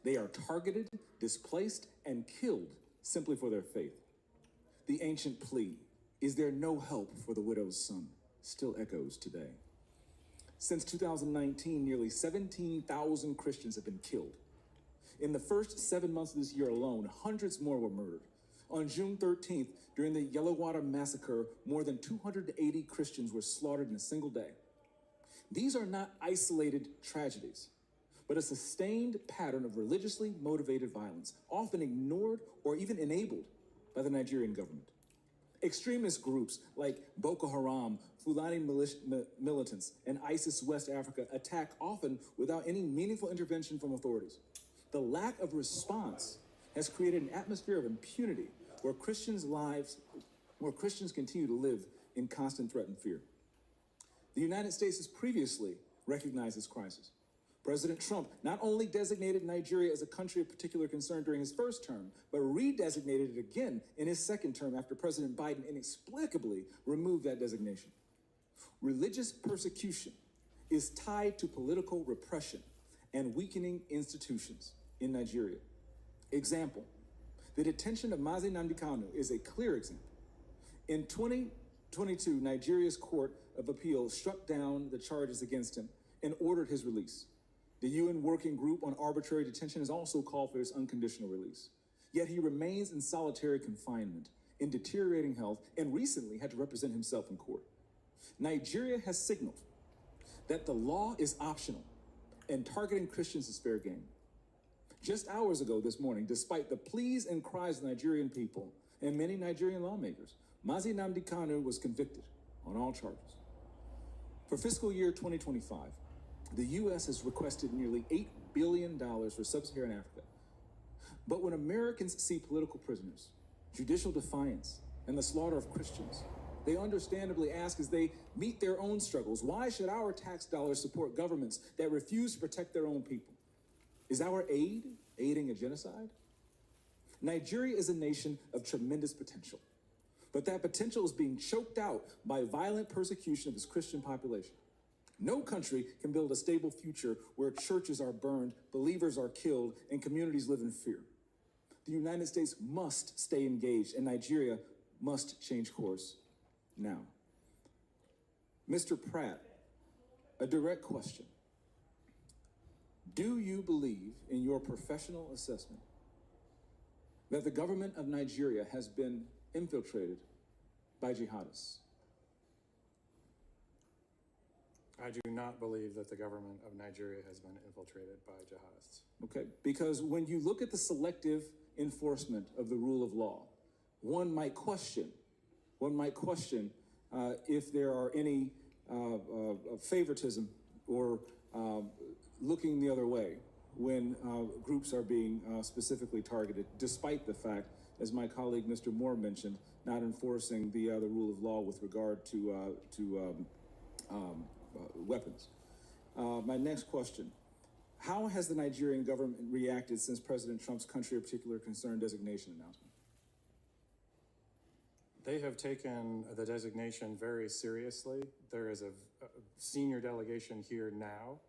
They are targeted, displaced, and killed simply for their faith. The ancient plea, Is there no help for the widow's son? Still echoes today. Since 2019, nearly 17,000 Christians have been killed. In the first 7 months of this year alone, hundreds more were murdered. On June 13th, during the Yellowwater massacre, more than 280 Christians were slaughtered in a single day. These are not isolated tragedies, but a sustained pattern of religiously motivated violence, often ignored or even enabled by the Nigerian government. Extremist groups like Boko Haram, Fulani militants, and ISIS West Africa attack often without any meaningful intervention from authorities. The lack of response has created an atmosphere of impunity where Christians continue to live in constant threat and fear. The United States has previously recognized this crisis. President Trump not only designated Nigeria as a country of particular concern during his first term, but redesignated it again in his second term after President Biden inexplicably removed that designation. Religious persecution is tied to political repression and weakening institutions in Nigeria. Example, the detention of Nnamdi Kanu is a clear example. In 2022, Nigeria's Court of Appeal struck down the charges against him and ordered his release. The UN Working Group on Arbitrary Detention has also called for his unconditional release. Yet he remains in solitary confinement, in deteriorating health, and recently had to represent himself in court. Nigeria has signaled that the law is optional and targeting Christians is fair game. Just hours ago this morning, despite the pleas and cries of the Nigerian people and many Nigerian lawmakers, Nnamdi Kanu was convicted on all charges. For fiscal year 2025, the U.S. has requested nearly $8 billion for sub-Saharan Africa. But when Americans see political prisoners, judicial defiance, and the slaughter of Christians, they understandably ask as they meet their own struggles, why should our tax dollars support governments that refuse to protect their own people? Is our aid aiding a genocide? Nigeria is a nation of tremendous potential, but that potential is being choked out by violent persecution of its Christian population. No country can build a stable future where churches are burned, believers are killed, and communities live in fear. The United States must stay engaged, and Nigeria must change course now. Mr. Pratt, a direct question. Do you believe, in your professional assessment, that the government of Nigeria has been infiltrated by jihadists? I do not believe that the government of Nigeria has been infiltrated by jihadists. Okay, because when you look at the selective enforcement of the rule of law, one might question if there are any favoritism or looking the other way when groups are being specifically targeted, despite the fact, as my colleague Mr. Moore mentioned, not enforcing the rule of law with regard to weapons. My next question, how has the Nigerian government reacted since President Trump's country of particular concern designation announcement? They have taken the designation very seriously. There is a senior delegation here now.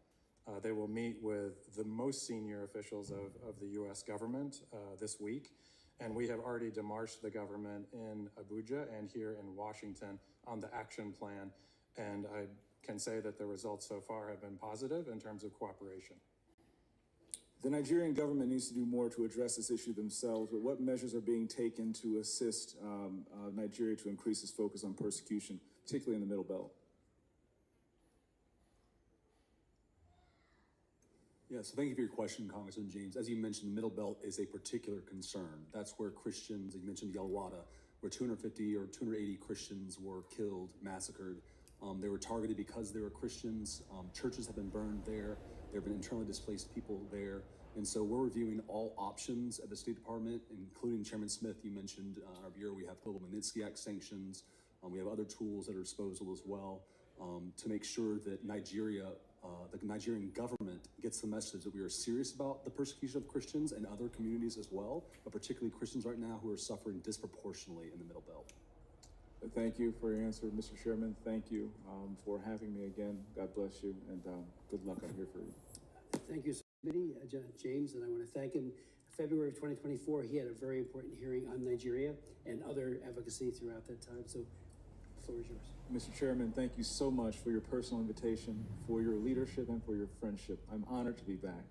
They will meet with the most senior officials of the U.S. government this week. And we have already demarched the government in Abuja and here in Washington on the action plan. And I can say that the results so far have been positive in terms of cooperation. The Nigerian government needs to do more to address this issue themselves, but what measures are being taken to assist Nigeria to increase its focus on persecution, particularly in the Middle Belt? Yeah, so thank you for your question, Congressman James. As you mentioned, the Middle Belt is a particular concern. That's where Christians, you mentioned Yellowwater, where 250 or 280 Christians were killed, massacred. They were targeted because they were Christians. Churches have been burned there. There have been internally displaced people there. And so we're reviewing all options at the State Department, including Chairman Smith, you mentioned our bureau, we have global Magnitsky Act sanctions. We have other tools at our disposal as well to make sure that Nigeria, the Nigerian government gets the message that we are serious about the persecution of Christians and other communities as well, but particularly Christians right now who are suffering disproportionately in the Middle Belt. Thank you for your answer, Mr. Chairman. Thank you for having me again. God bless you, and good luck. I'm here for you. Thank you, Committee, James, and I want to thank him. February of 2024, he had a very important hearing on Nigeria and other advocacy throughout that time. So the floor is yours. Mr. Chairman, thank you so much for your personal invitation, for your leadership, and for your friendship. I'm honored to be back.